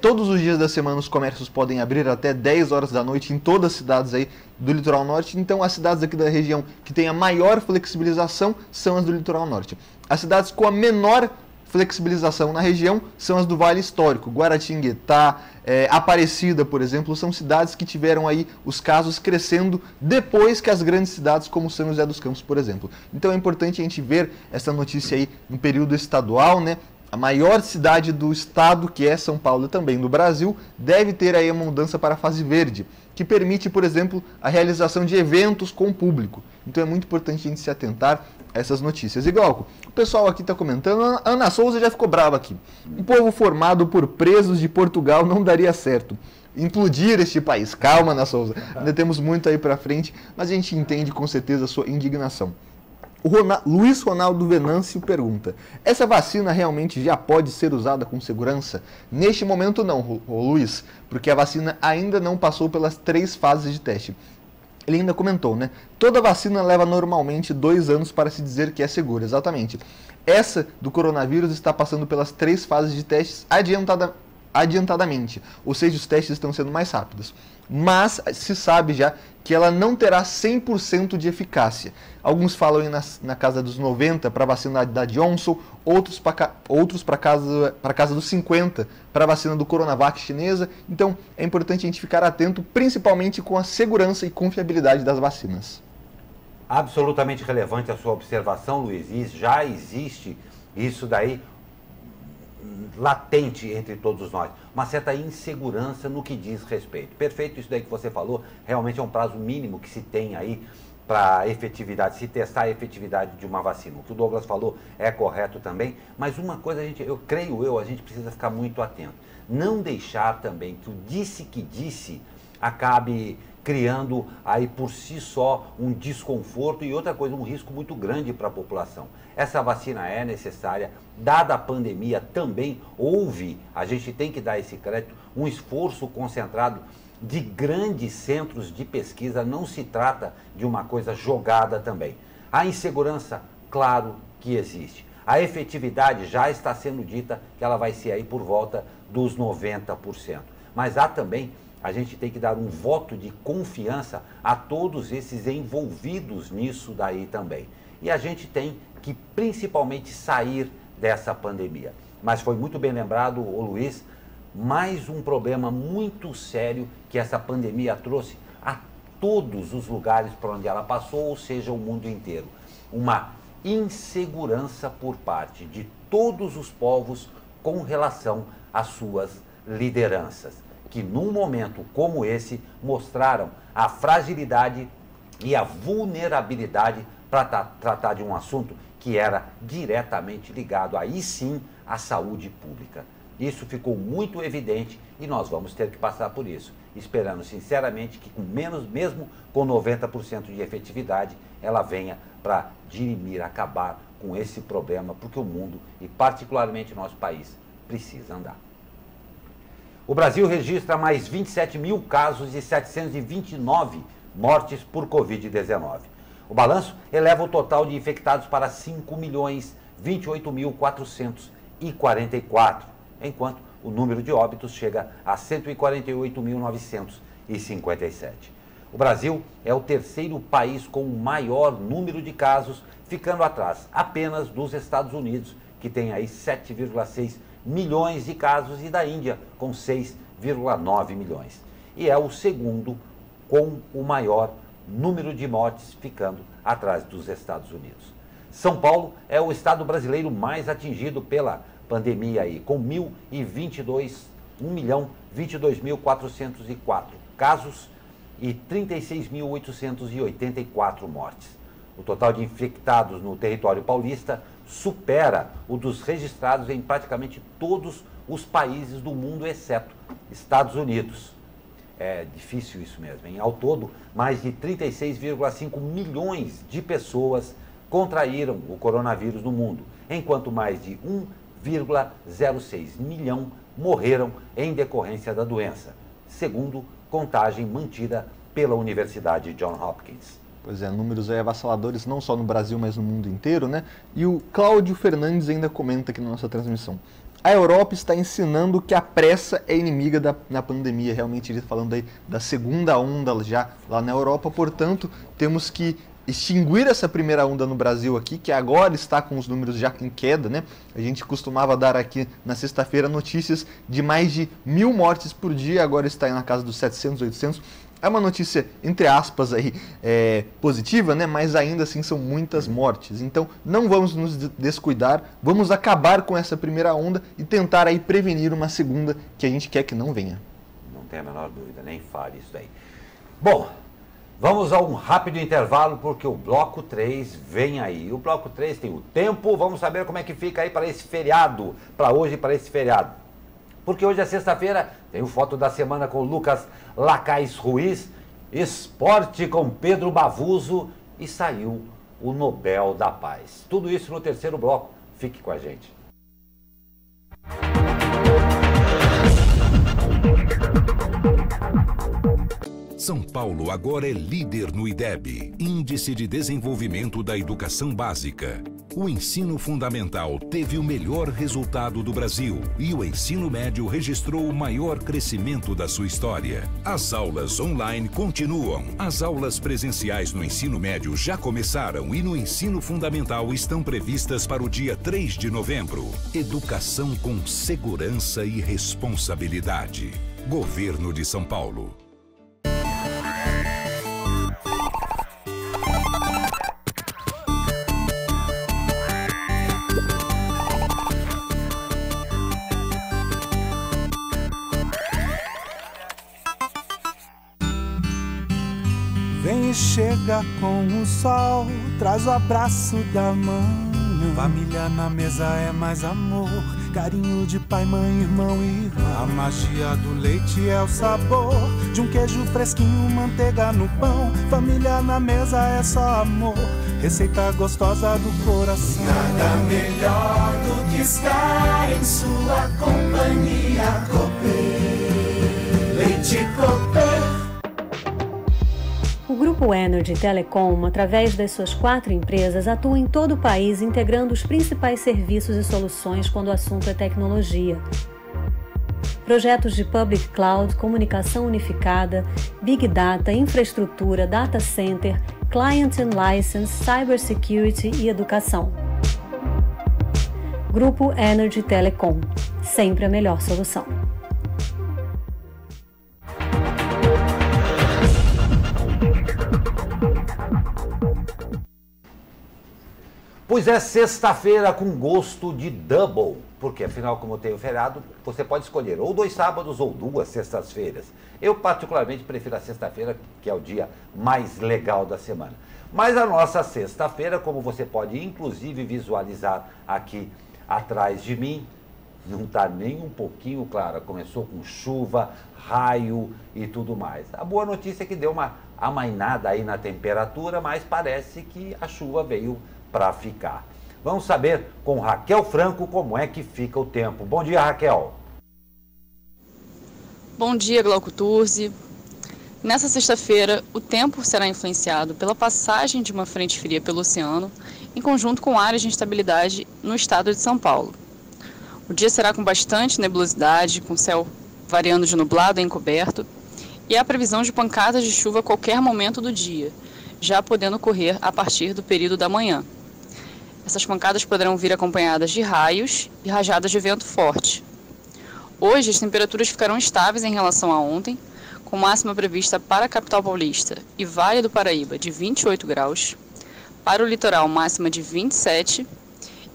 S3: Todos os dias da semana os comércios podem abrir até 10 horas da noite em todas as cidades aí do litoral norte. Então as cidades aqui da região que tem a maior flexibilização são as do litoral norte. As cidades com a menor flexibilização na região são as do Vale Histórico, Guaratinguetá, Aparecida, por exemplo, são cidades que tiveram aí os casos crescendo depois que as grandes cidades como São José dos Campos, por exemplo. Então é importante a gente ver essa notícia aí no período estadual, né? A maior cidade do estado, que é São Paulo e também do Brasil, deve ter aí uma mudança para a fase verde, que permite, por exemplo, a realização de eventos com o público. Então é muito importante a gente se atentar a essas notícias. E Glauco, o pessoal aqui está comentando, a Ana Souza já ficou brava aqui. Um povo formado por presos de Portugal não daria certo. Implodir este país. Calma, Ana Souza, ainda temos muito aí para frente, mas a gente entende com certeza a sua indignação. O Luiz Ronaldo Venâncio pergunta: essa vacina realmente já pode ser usada com segurança? Neste momento não, Luiz, porque a vacina ainda não passou pelas 3 fases de teste. Ele ainda comentou, né? Toda vacina leva normalmente 2 anos para se dizer que é segura, exatamente. Essa do coronavírus está passando pelas 3 fases de testes adiantadamente, ou seja, os testes estão sendo mais rápidos. Mas se sabe já que ela não terá 100% de eficácia. Alguns falam aí na casa dos 90% para a vacina da Johnson, outros para casa dos 50% para a vacina do Coronavac chinesa. Então é importante a gente ficar atento, principalmente com a segurança e confiabilidade das vacinas.
S2: Absolutamente relevante a sua observação, Luiz, e já existe isso daí latente entre todos nós, uma certa insegurança no que diz respeito. Perfeito isso daí que você falou, realmente é um prazo mínimo que se tem aí para a efetividade, se testar a efetividade de uma vacina. O que o Douglas falou é correto também, mas uma coisa a gente precisa ficar muito atento. Não deixar também que o disse que disse acabe criando aí por si só um desconforto e outra coisa, um risco muito grande para a população. Essa vacina é necessária, dada a pandemia também houve, a gente tem que dar esse crédito, um esforço concentrado de grandes centros de pesquisa, não se trata de uma coisa jogada também. A insegurança, claro que existe. A efetividade já está sendo dita que ela vai ser aí por volta dos 90%. Mas há também, a gente tem que dar um voto de confiança a todos esses envolvidos nisso daí também. E a gente tem que principalmente sair dessa pandemia. Mas foi muito bem lembrado, o Luiz, mais um problema muito sério que essa pandemia trouxe a todos os lugares por onde ela passou, ou seja, o mundo inteiro. Uma insegurança por parte de todos os povos com relação às suas lideranças, que num momento como esse mostraram a fragilidade e a vulnerabilidade para tratar de um assunto que era diretamente ligado, aí sim, à saúde pública. Isso ficou muito evidente e nós vamos ter que passar por isso, esperando sinceramente que mesmo com 90% de efetividade, ela venha para dirimir, acabar com esse problema, porque o mundo, e particularmente nosso país, precisa andar. O Brasil registra mais 27 mil casos e 729 mortes por Covid-19. O balanço eleva o total de infectados para 5.028.444, enquanto o número de óbitos chega a 148.957. O Brasil é o terceiro país com o maior número de casos, ficando atrás apenas dos Estados Unidos, que tem aí 7,6 milhões de casos, e da Índia, com 6,9 milhões. E é o segundo com o maior número de mortes, ficando atrás dos Estados Unidos. São Paulo é o estado brasileiro mais atingido pela pandemia, aí, com 1.022.404 casos e 36.884 mortes. O total de infectados no território paulista supera o dos registrados em praticamente todos os países do mundo, exceto Estados Unidos. É difícil isso mesmo, hein? Ao todo, mais de 36,5 milhões de pessoas contraíram o coronavírus no mundo, enquanto mais de 1,06 milhão morreram em decorrência da doença, segundo contagem mantida pela Universidade Johns Hopkins.
S3: Pois é, números aí avassaladores não só no Brasil, mas no mundo inteiro, né? E o Cláudio Fernandes ainda comenta aqui na nossa transmissão: a Europa está ensinando que a pressa é inimiga da pandemia. Realmente ele falando aí da segunda onda já lá na Europa, portanto, temos que extinguir essa primeira onda no Brasil aqui, que agora está com os números já em queda, né? A gente costumava dar aqui na sexta-feira notícias de mais de 1.000 mortes por dia, agora está aí na casa dos 700, 800. É uma notícia, entre aspas, aí, positiva, né? Mas ainda assim são muitas mortes. Então não vamos nos descuidar, vamos acabar com essa primeira onda e tentar aí prevenir uma segunda que a gente quer que não venha.
S2: Não tem a menor dúvida, nem fale isso daí. Bom, vamos a um rápido intervalo, porque o Bloco 3 vem aí. O Bloco 3 tem o tempo, vamos saber como é que fica aí para esse feriado, para hoje e para esse feriado. Porque hoje é sexta-feira, tem o Foto da Semana com Lucas Lacais Ruiz, Esporte com Pedro Bavuso e saiu o Nobel da Paz. Tudo isso no terceiro bloco. Fique com a gente.
S4: São Paulo agora é líder no IDEB, Índice de Desenvolvimento da Educação Básica. O ensino fundamental teve o melhor resultado do Brasil e o ensino médio registrou o maior crescimento da sua história. As aulas online continuam. As aulas presenciais no ensino médio já começaram e no ensino fundamental estão previstas para o dia 3 de novembro. Educação com segurança e responsabilidade. Governo de São Paulo.
S8: Vem e chega com o sol, traz o abraço da manhã. Família na mesa é mais amor, carinho de pai, mãe, irmão e irmã. A magia do leite é o sabor de um queijo fresquinho, manteiga no pão. Família na mesa é só amor, receita gostosa do coração.
S9: Nada melhor do que estar em sua companhia. Cooper, leite Cooper.
S10: O Grupo Energy Telecom, através das suas 4 empresas, atua em todo o país, integrando os principais serviços e soluções quando o assunto é tecnologia. Projetos de Public Cloud, comunicação unificada, Big Data, infraestrutura, data center, Client and License, Cybersecurity e educação. Grupo Energy Telecom, sempre a melhor solução.
S2: Pois é, sexta-feira com gosto de double, porque afinal, como tem o feriado, você pode escolher ou 2 sábados ou 2 sextas-feiras. Eu particularmente prefiro a sexta-feira, que é o dia mais legal da semana. Mas a nossa sexta-feira, como você pode inclusive visualizar aqui atrás de mim, não está nem um pouquinho clara. Começou com chuva, raio e tudo mais. A boa notícia é que deu uma amainada aí na temperatura, mas parece que a chuva veio para ficar. Vamos saber com Raquel Franco como é que fica o tempo. Bom dia, Raquel.
S11: Bom dia, Glauco Turzi. Nessa sexta-feira, o tempo será influenciado pela passagem de uma frente fria pelo oceano, em conjunto com áreas de instabilidade no estado de São Paulo. O dia será com bastante nebulosidade, com céu variando de nublado a encoberto, e há previsão de pancadas de chuva a qualquer momento do dia, já podendo ocorrer a partir do período da manhã. Essas pancadas poderão vir acompanhadas de raios e rajadas de vento forte. Hoje, as temperaturas ficarão estáveis em relação a ontem, com máxima prevista para a capital paulista e Vale do Paraíba de 28 graus, para o litoral máxima de 27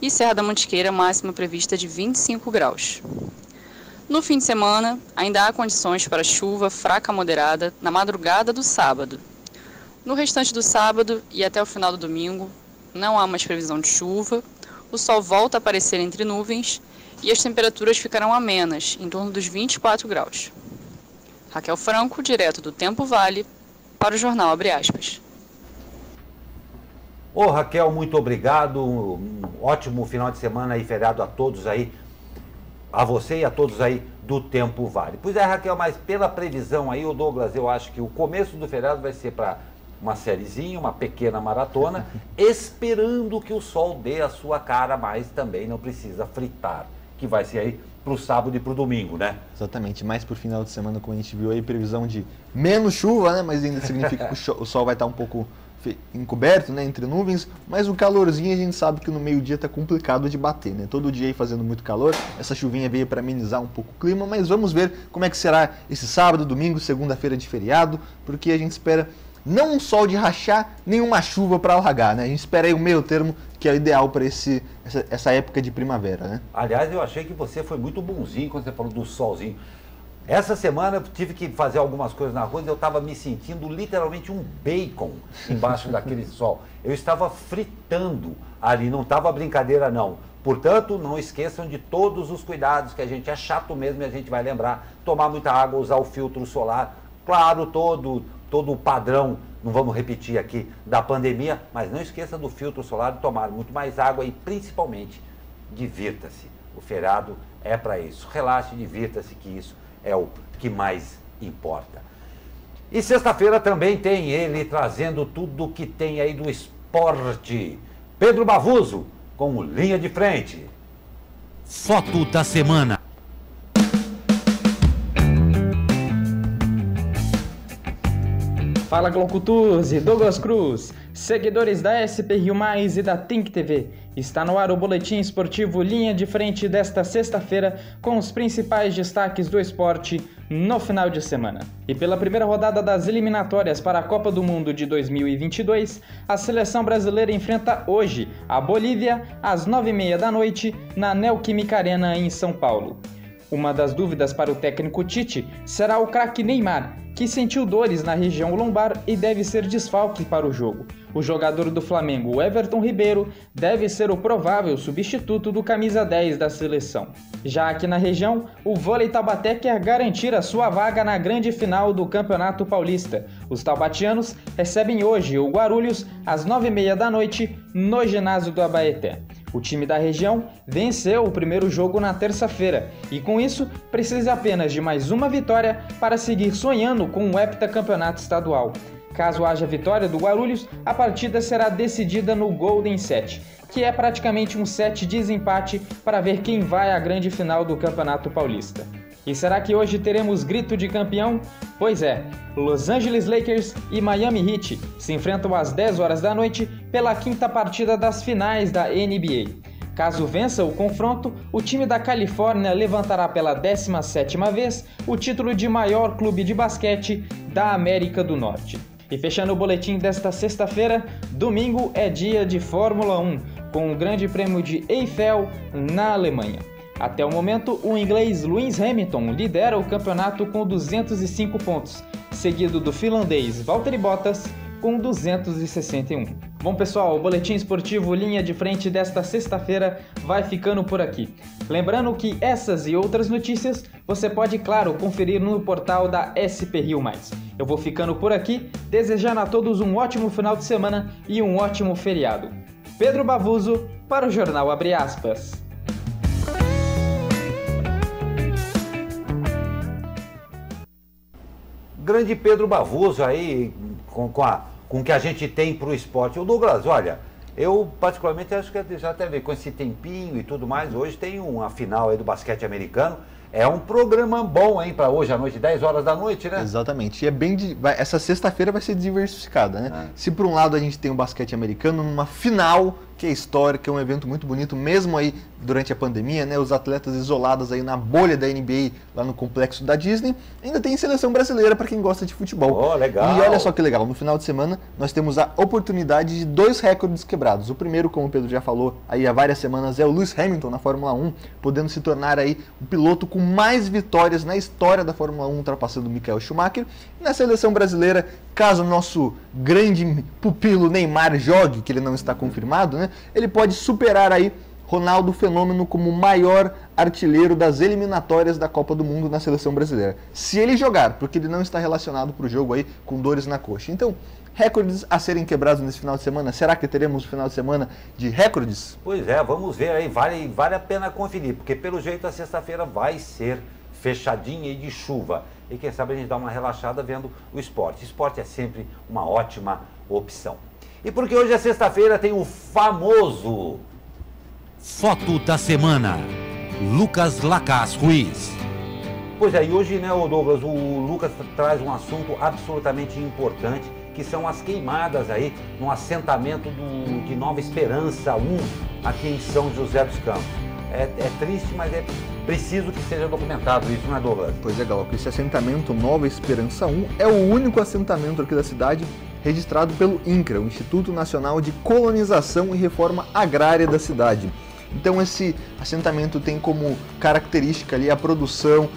S11: e Serra da Mantiqueira máxima prevista de 25 graus. No fim de semana, ainda há condições para chuva fraca a moderada na madrugada do sábado. No restante do sábado e até o final do domingo, não há mais previsão de chuva, o sol volta a aparecer entre nuvens e as temperaturas ficarão amenas, em torno dos 24 graus. Raquel Franco, direto do Tempo Vale, para o Jornal Abre Aspas.
S2: Ô Raquel, muito obrigado, um ótimo final de semana e feriado a todos aí, a você e a todos aí do Tempo Vale. Pois é, Raquel, mas pela previsão aí, o Douglas, eu acho que o começo do feriado vai ser para uma sériezinha, uma pequena maratona, esperando que o sol dê a sua cara, mas também não precisa fritar, que vai ser aí para o sábado e para o domingo, né?
S3: Exatamente, mais por final de semana, como a gente viu aí, previsão de menos chuva, né? Mas ainda significa que o sol vai estar um pouco encoberto, né, entre nuvens, mas o calorzinho a gente sabe que no meio-dia tá complicado de bater, né? Todo dia aí fazendo muito calor, essa chuvinha veio para amenizar um pouco o clima, mas vamos ver como é que será esse sábado, domingo, segunda-feira de feriado, porque a gente espera não um sol de rachar, nem uma chuva para alagar, né? A gente espera aí o meio termo, que é o ideal para essa época de primavera, né?
S2: Aliás, eu achei que você foi muito bonzinho quando você falou do solzinho. Essa semana eu tive que fazer algumas coisas na rua e eu estava me sentindo literalmente um bacon embaixo daquele sol. Eu estava fritando ali, não estava brincadeira não. Portanto, não esqueçam de todos os cuidados, que a gente é chato mesmo e a gente vai lembrar. Tomar muita água, usar o filtro solar. Claro, todo o padrão, não vamos repetir aqui, da pandemia, mas não esqueça do filtro solar, de tomar muito mais água e principalmente, divirta-se. O feriado é para isso. Relaxe, divirta-se, que isso é o que mais importa. E sexta-feira também tem ele trazendo tudo o que tem aí do esporte. Pedro Bavuso, com o Linha de Frente.
S12: Foto da semana.
S13: Fala Glauco Turzi, Douglas Cruz, seguidores da SP Rio Mais e da Think TV. Está no ar o boletim esportivo Linha de Frente desta sexta-feira com os principais destaques do esporte no final de semana. E pela primeira rodada das eliminatórias para a Copa do Mundo de 2022, a seleção brasileira enfrenta hoje a Bolívia às 9h30 da noite na Neoquímica Arena em São Paulo. Uma das dúvidas para o técnico Tite será o craque Neymar, que sentiu dores na região lombar e deve ser desfalque para o jogo. O jogador do Flamengo, Everton Ribeiro, deve ser o provável substituto do camisa 10 da seleção. Já aqui na região, o Vôlei Taubaté quer garantir a sua vaga na grande final do Campeonato Paulista. Os taubatianos recebem hoje o Guarulhos às 9h30 da noite no ginásio do Abaeté. O time da região venceu o primeiro jogo na terça-feira e, com isso, precisa apenas de mais uma vitória para seguir sonhando com o heptacampeonato estadual. Caso haja vitória do Guarulhos, a partida será decidida no Golden Set, que é praticamente um set de desempate para ver quem vai à grande final do Campeonato Paulista. E será que hoje teremos grito de campeão? Pois é, Los Angeles Lakers e Miami Heat se enfrentam às 10 horas da noite pela quinta partida das finais da NBA. Caso vença o confronto, o time da Califórnia levantará pela 17ª vez o título de maior clube de basquete da América do Norte. E fechando o boletim desta sexta-feira, domingo é dia de Fórmula 1. com o Grande Prêmio de Eiffel na Alemanha. Até o momento, o inglês Lewis Hamilton lidera o campeonato com 205 pontos, seguido do finlandês Valtteri Bottas com 261. Bom pessoal, o Boletim Esportivo Linha de Frente desta sexta-feira vai ficando por aqui. Lembrando que essas e outras notícias você pode, claro, conferir no portal da SP Rio+. Eu vou ficando por aqui, desejando a todos um ótimo final de semana e um ótimo feriado. Pedro Bavuso para o Jornal Abre Aspas.
S2: Grande Pedro Bavuso aí, com o que a gente tem para o esporte. O Douglas, olha, eu particularmente acho que já até ver com esse tempinho e tudo mais, hoje tem uma final aí do basquete americano. É um programa bom, hein, para hoje à noite, 10 horas da noite, né?
S3: Exatamente. E é essa sexta-feira vai ser diversificada, né? Se por um lado a gente tem o basquete americano numa final que é histórica, é um evento muito bonito, mesmo aí durante a pandemia, né? Os atletas isolados aí na bolha da NBA, lá no complexo da Disney. Ainda tem seleção brasileira para quem gosta de futebol.
S2: Oh, legal.
S3: E olha só que legal, no final de semana nós temos a oportunidade de 2 recordes quebrados. O primeiro, como o Pedro já falou aí há várias semanas, é o Lewis Hamilton na Fórmula 1, podendo se tornar aí o piloto com mais vitórias na história da Fórmula 1, ultrapassando o Michael Schumacher. E na seleção brasileira, caso o nosso grande pupilo Neymar jogue, que ele não está confirmado, né? Ele pode superar aí Ronaldo Fenômeno como o maior artilheiro das eliminatórias da Copa do Mundo na seleção brasileira. Se ele jogar, porque ele não está relacionado para o jogo aí com dores na coxa. Então, recordes a serem quebrados nesse final de semana. Será que teremos um final de semana de recordes?
S2: Pois é, vamos ver aí, vale a pena conferir, porque pelo jeito a sexta-feira vai ser fechadinha e de chuva. E quem sabe a gente dá uma relaxada vendo o esporte. Esporte é sempre uma ótima opção. E porque hoje é sexta-feira, tem o famoso
S12: Foto da Semana, Lucas Lacaz Ruiz.
S2: Pois é, e hoje, né, Douglas, o Lucas traz um assunto absolutamente importante, que são as queimadas aí no assentamento de Nova Esperança 1, aqui em São José dos Campos. É triste, mas é preciso que seja documentado isso, não é, Douglas?
S3: Pois é, Glauco, esse assentamento Nova Esperança 1 é o único assentamento aqui da cidade registrado pelo INCRA, o Instituto Nacional de Colonização e Reforma Agrária da cidade. Então esse assentamento tem como característica ali a produção,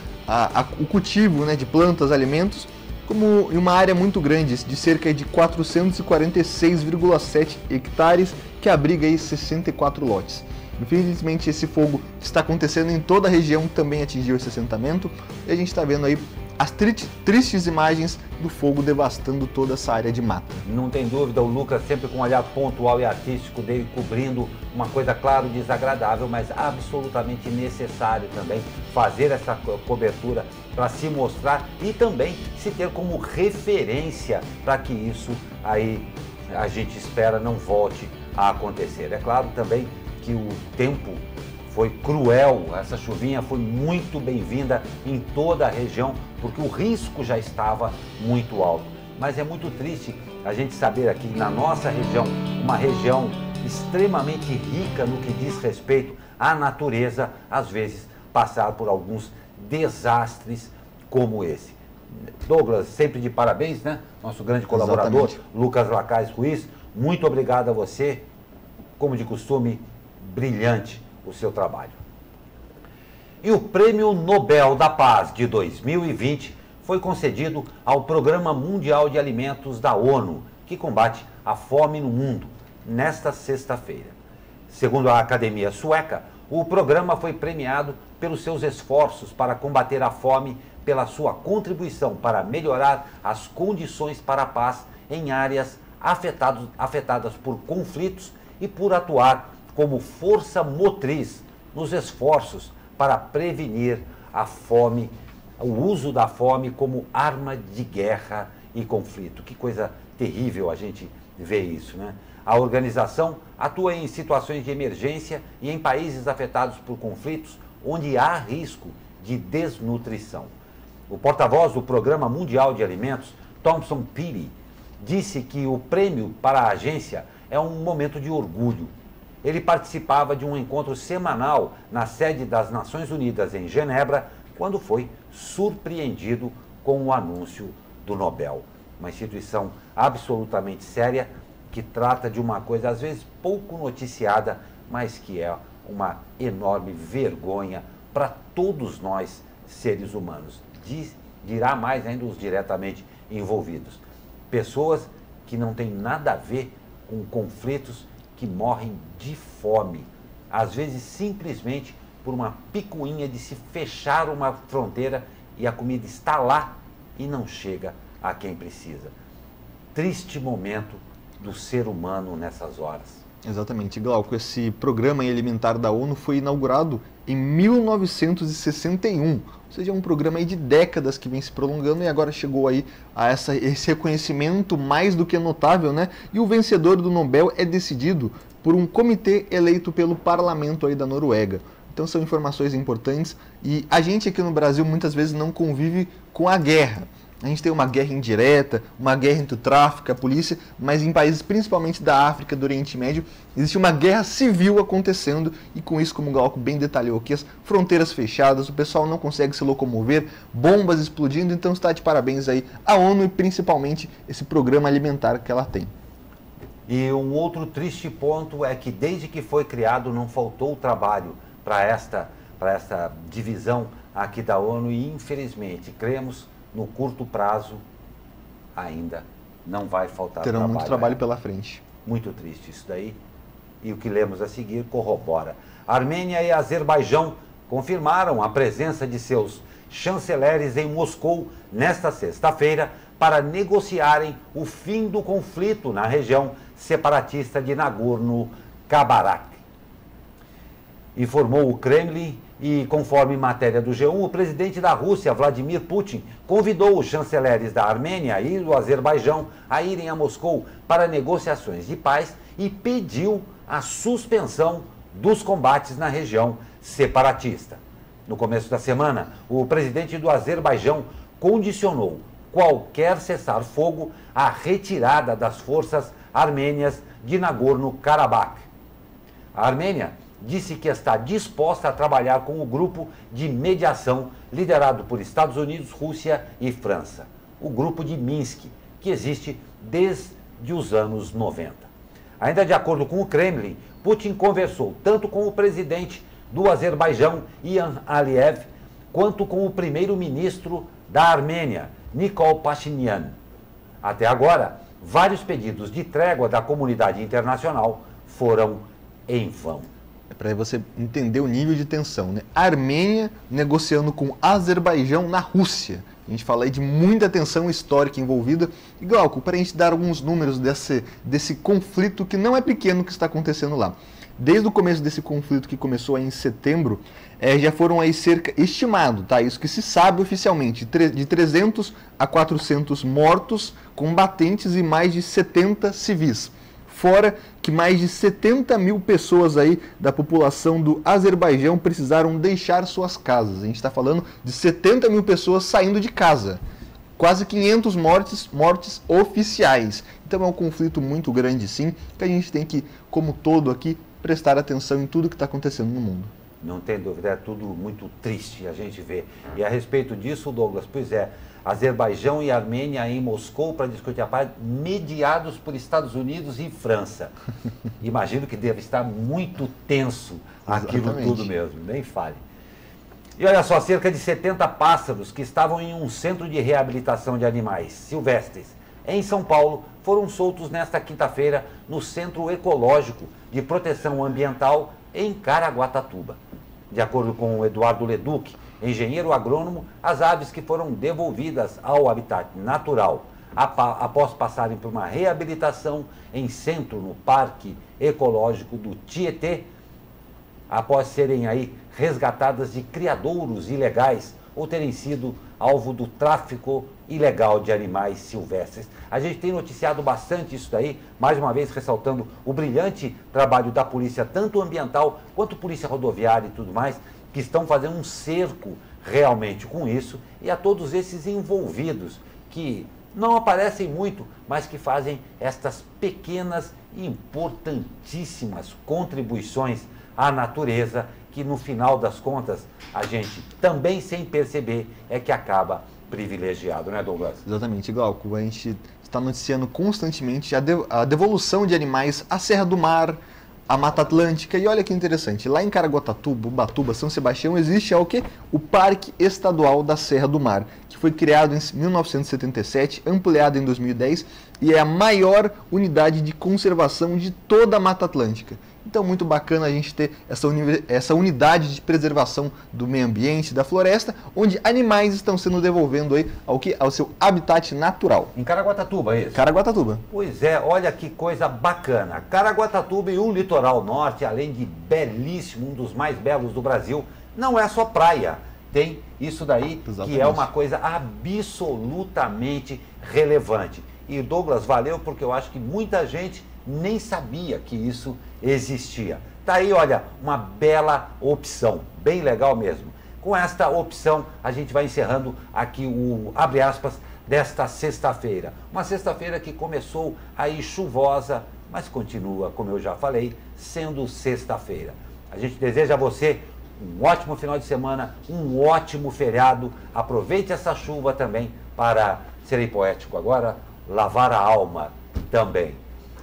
S3: o cultivo, né, de plantas, alimentos, como em uma área muito grande, de cerca de 446,7 hectares, que abriga aí 64 lotes. Infelizmente esse fogo está acontecendo em toda a região, também atingiu esse assentamento, e a gente está vendo aí as tristes imagens do fogo devastando toda essa área de mata.
S2: Não tem dúvida, o Lucas sempre com um olhar pontual e artístico dele, cobrindo uma coisa, claro, desagradável, mas absolutamente necessário também fazer essa cobertura para se mostrar e também se ter como referência para que isso aí a gente espera não volte a acontecer. É claro também que o tempo foi cruel, essa chuvinha foi muito bem-vinda em toda a região, porque o risco já estava muito alto. Mas é muito triste a gente saber aqui na nossa região, uma região extremamente rica no que diz respeito à natureza, às vezes passar por alguns desastres como esse. Douglas, sempre de parabéns, né? Nosso grande colaborador, exatamente. Lucas Lacaz Ruiz, muito obrigado a você, como de costume, brilhante o seu trabalho. E o Prêmio Nobel da Paz de 2020 foi concedido ao Programa Mundial de Alimentos da ONU, que combate a fome no mundo, nesta sexta-feira. Segundo a Academia Sueca, o programa foi premiado pelos seus esforços para combater a fome, pela sua contribuição para melhorar as condições para a paz em áreas afetadas por conflitos e por atuar como força motriz nos esforços para prevenir a fome, o uso da fome como arma de guerra e conflito. Que coisa terrível a gente vê isso, né? A organização atua em situações de emergência e em países afetados por conflitos onde há risco de desnutrição. O porta-voz do Programa Mundial de Alimentos, Thomson Peary, disse que o prêmio para a agência é um momento de orgulho. Ele participava de um encontro semanal na sede das Nações Unidas em Genebra, quando foi surpreendido com o anúncio do Nobel. Uma instituição absolutamente séria que trata de uma coisa às vezes pouco noticiada, mas que é uma enorme vergonha para todos nós, seres humanos. Dirá mais ainda os diretamente envolvidos. Pessoas que não têm nada a ver com conflitos, que morrem de fome, às vezes simplesmente por uma picuinha de se fechar uma fronteira e a comida está lá e não chega a quem precisa. Triste momento do ser humano nessas horas.
S3: Exatamente, Glauco. Esse programa alimentar da ONU foi inaugurado em 1961, ou seja, é um programa aí de décadas que vem se prolongando e agora chegou aí a esse reconhecimento mais do que notável, né? E o vencedor do Nobel é decidido por um comitê eleito pelo parlamento aí da Noruega. Então são informações importantes e a gente aqui no Brasil muitas vezes não convive com a guerra. A gente tem uma guerra indireta, uma guerra entre o tráfico e a polícia, mas em países principalmente da África, do Oriente Médio, existe uma guerra civil acontecendo e com isso, como o Glauco bem detalhou aqui, as fronteiras fechadas, o pessoal não consegue se locomover, bombas explodindo, então está de parabéns aí a ONU e principalmente esse programa alimentar que ela tem.
S2: E um outro triste ponto é que desde que foi criado não faltou trabalho para esta divisão aqui da ONU e infelizmente cremos no curto prazo ainda não vai faltar
S3: Terão
S2: trabalho.
S3: Muito trabalho pela frente.
S2: Muito triste isso daí. E o que lemos a seguir corrobora. Armênia e Azerbaijão confirmaram a presença de seus chanceleres em Moscou nesta sexta-feira para negociarem o fim do conflito na região separatista de Nagorno-Karabakh. Informou o Kremlin e, conforme matéria do G1, o presidente da Rússia, Vladimir Putin, convidou os chanceleres da Armênia e do Azerbaijão a irem a Moscou para negociações de paz e pediu a suspensão dos combates na região separatista. No começo da semana, o presidente do Azerbaijão condicionou qualquer cessar-fogo à retirada das forças armênias de Nagorno-Karabakh. A Armênia disse que está disposta a trabalhar com o grupo de mediação liderado por Estados Unidos, Rússia e França, o grupo de Minsk, que existe desde os anos 90. Ainda de acordo com o Kremlin, Putin conversou tanto com o presidente do Azerbaijão, Ilham Aliyev, quanto com o primeiro-ministro da Armênia, Nikol Pashinyan. Até agora, vários pedidos de trégua da comunidade internacional foram em vão.
S3: É para você entender o nível de tensão, né? A Armênia negociando com o Azerbaijão na Rússia. A gente fala aí de muita tensão histórica envolvida. E Glauco, para a gente dar alguns números desse conflito que não é pequeno que está acontecendo lá. Desde o começo desse conflito, que começou aí em setembro, já foram aí estimado, tá? Isso que se sabe oficialmente, de 300 a 400 mortos, combatentes e mais de 70 civis. Fora que mais de 70 mil pessoas aí da população do Azerbaijão precisaram deixar suas casas. A gente está falando de 70 mil pessoas saindo de casa. Quase 500 mortes oficiais. Então é um conflito muito grande, sim, que a gente tem que, como todo aqui, prestar atenção em tudo que está acontecendo no mundo.
S2: Não tem dúvida, é tudo muito triste a gente ver. E a respeito disso, Douglas, pois é, Azerbaijão e Armênia em Moscou para discutir a paz, mediados por Estados Unidos e França. Imagino que deve estar muito tenso aquilo. Exatamente. Tudo mesmo, nem fale. E olha só, cerca de 70 pássaros que estavam em um centro de reabilitação de animais silvestres em São Paulo foram soltos nesta quinta-feira no Centro Ecológico de Proteção Ambiental em Caraguatatuba. De acordo com o Eduardo Leduc, engenheiro agrônomo, as aves que foram devolvidas ao habitat natural após passarem por uma reabilitação em centro no Parque Ecológico do Tietê, após serem aí resgatadas de criadouros ilegais ou terem sido alvo do tráfico ilegal de animais silvestres. A gente tem noticiado bastante isso daí, mais uma vez ressaltando o brilhante trabalho da polícia, tanto ambiental quanto polícia rodoviária e tudo mais, que estão fazendo um cerco realmente com isso, e a todos esses envolvidos, que não aparecem muito, mas que fazem estas pequenas e importantíssimas contribuições à natureza, que no final das contas, a gente também sem perceber é que acaba privilegiado, né, Douglas?
S3: Exatamente, Glauco. A gente está noticiando constantemente a devolução de animais à Serra do Mar, à Mata Atlântica. E olha que interessante, lá em Caraguatatuba, Ubatuba, São Sebastião, existe o quê? O Parque Estadual da Serra do Mar, que foi criado em 1977, ampliado em 2010 e é a maior unidade de conservação de toda a Mata Atlântica. Então, muito bacana a gente ter essa unidade de preservação do meio ambiente, da floresta, onde animais estão sendo devolvendo aí ao seu habitat natural.
S2: Em Caraguatatuba, é isso?
S3: Caraguatatuba.
S2: Pois é, olha que coisa bacana. Caraguatatuba e o litoral norte, além de belíssimo, um dos mais belos do Brasil, não é só praia. Tem isso daí. Exatamente. Que é uma coisa absolutamente relevante. E Douglas, valeu, porque eu acho que muita gente nem sabia que isso existia. Tá aí, olha, uma bela opção, bem legal mesmo. Com esta opção, a gente vai encerrando aqui o abre aspas desta sexta-feira. Uma sexta-feira que começou aí chuvosa, mas continua, como eu já falei, sendo sexta-feira. A gente deseja a você um ótimo final de semana, um ótimo feriado. Aproveite essa chuva também para, serei poético agora, lavar a alma também.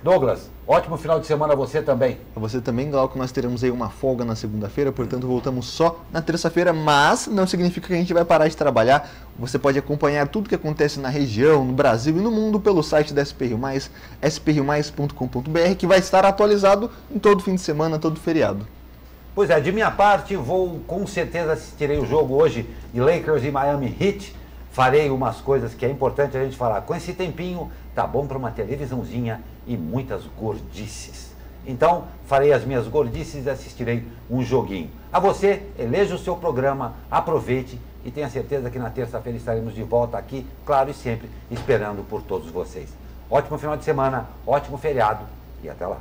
S2: Douglas, ótimo final de semana a você também.
S3: A você também, Glauco, nós teremos aí uma folga na segunda-feira, portanto voltamos só na terça-feira, mas não significa que a gente vai parar de trabalhar. Você pode acompanhar tudo que acontece na região, no Brasil e no mundo pelo site da SP Rio Mais, sprioMais.com.br, que vai estar atualizado em todo fim de semana, todo feriado.
S2: Pois é, de minha parte, com certeza assistirei o jogo hoje de Lakers e Miami Heat. Farei umas coisas que é importante a gente falar. Com esse tempinho, tá bom para uma televisãozinha e muitas gordices. Então, farei as minhas gordices e assistirei um joguinho. A você, eleja o seu programa, aproveite e tenha certeza que na terça-feira estaremos de volta aqui, claro e sempre, esperando por todos vocês. Ótimo final de semana, ótimo feriado e até lá.